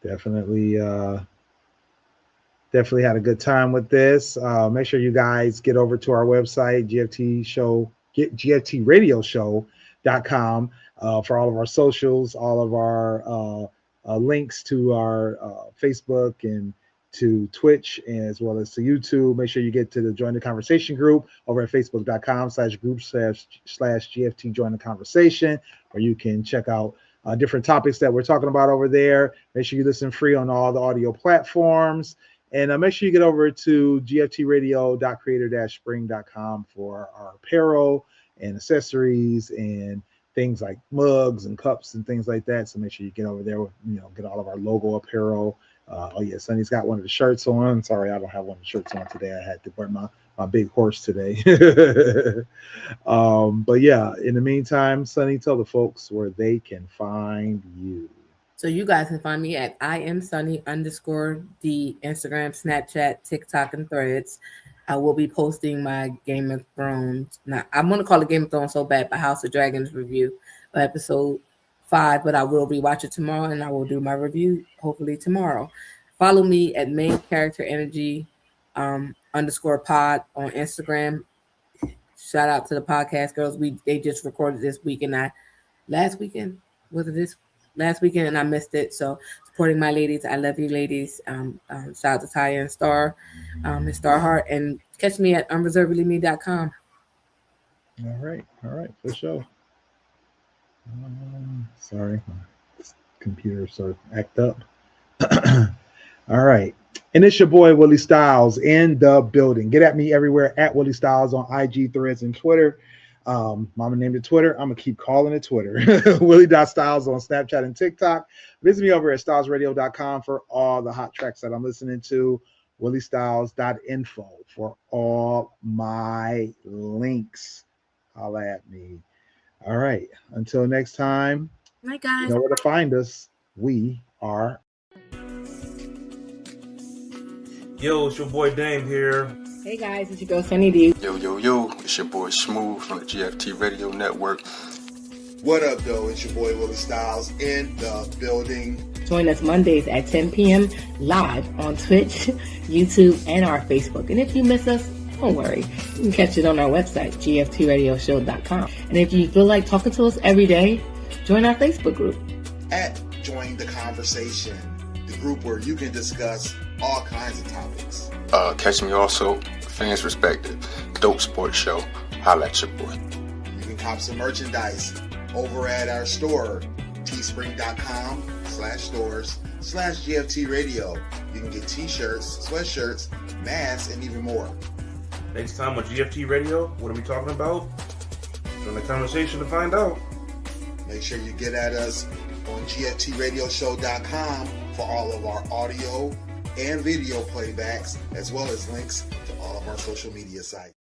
Definitely had a good time with this. Make sure you guys get over to our website, GFTradioshow.com, for all of our socials, all of our links to our Facebook and to Twitch, as well as to YouTube. Make sure you get to the Join the Conversation group over at facebook.com/group/GFT Join the Conversation, where you can check out different topics that we're talking about over there. Make sure you listen free on all the audio platforms. And make sure you get over to gftradio.creator-spring.com for our apparel and accessories and things like mugs and cups and things like that. So make sure you get over there, get all of our logo apparel. Oh yeah, Sonny's got one of the shirts on. Sorry, I don't have one of the shirts on today. I had to wear my big horse today. But yeah, in the meantime, Sonny, tell the folks where they can find you. So you guys can find me at IamSunny_D, Instagram, Snapchat, TikTok, and Threads. I will be posting my Game of Thrones. Now, I'm going to call it Game of Thrones so bad, but House of Dragons review of episode 5, but I will rewatch it tomorrow, and I will do my review hopefully tomorrow. Follow me at Main Character Energy _pod on Instagram. Shout out to the podcast girls. They just recorded this week, and last weekend, and I missed it. So supporting my ladies, I love you, ladies. Shout out to Taya and Star, and Starheart, and catch me at unreservedlyme.com. All right, for sure. Sorry, my computer sort of act up. All right, and it's your boy Willie Styles in the building. Get at me everywhere at Willie Styles on IG, Threads, and Twitter. Mama named it Twitter. I'm gonna keep calling it Twitter. Willie.Styles on Snapchat and TikTok. Visit me over at stylesradio.com for all the hot tracks that I'm listening to. WillieStyles.info for all my links. Holla at me. All right. Until next time. Hi guys. You know where to find us. We are. Yo, it's your boy Dame here. Hey guys, it's your girl Sunny D. Yo, it's your boy Smooth from the GFT Radio Network. What up, though? It's your boy Willie Styles in the building. Join us Mondays at 10 p.m. live on Twitch, YouTube, and our Facebook. And if you miss us, don't worry. You can catch it on our website, gftradioshow.com. And if you feel like talking to us every day, join our Facebook group. At Join the Conversation, the group where you can discuss all kinds of topics. Catch me also, Fans Respected, Dope Sports Show. Holla at your boy. You can cop some merchandise over at our store, teespring.com/stores/GFT Radio. You can get t-shirts, sweatshirts, masks, and even more. Next time on GFT Radio, what are we talking about? Join the conversation to find out. Make sure you get at us on GFTradioshow.com for all of our audio and video playbacks, as well as links to all of our social media sites.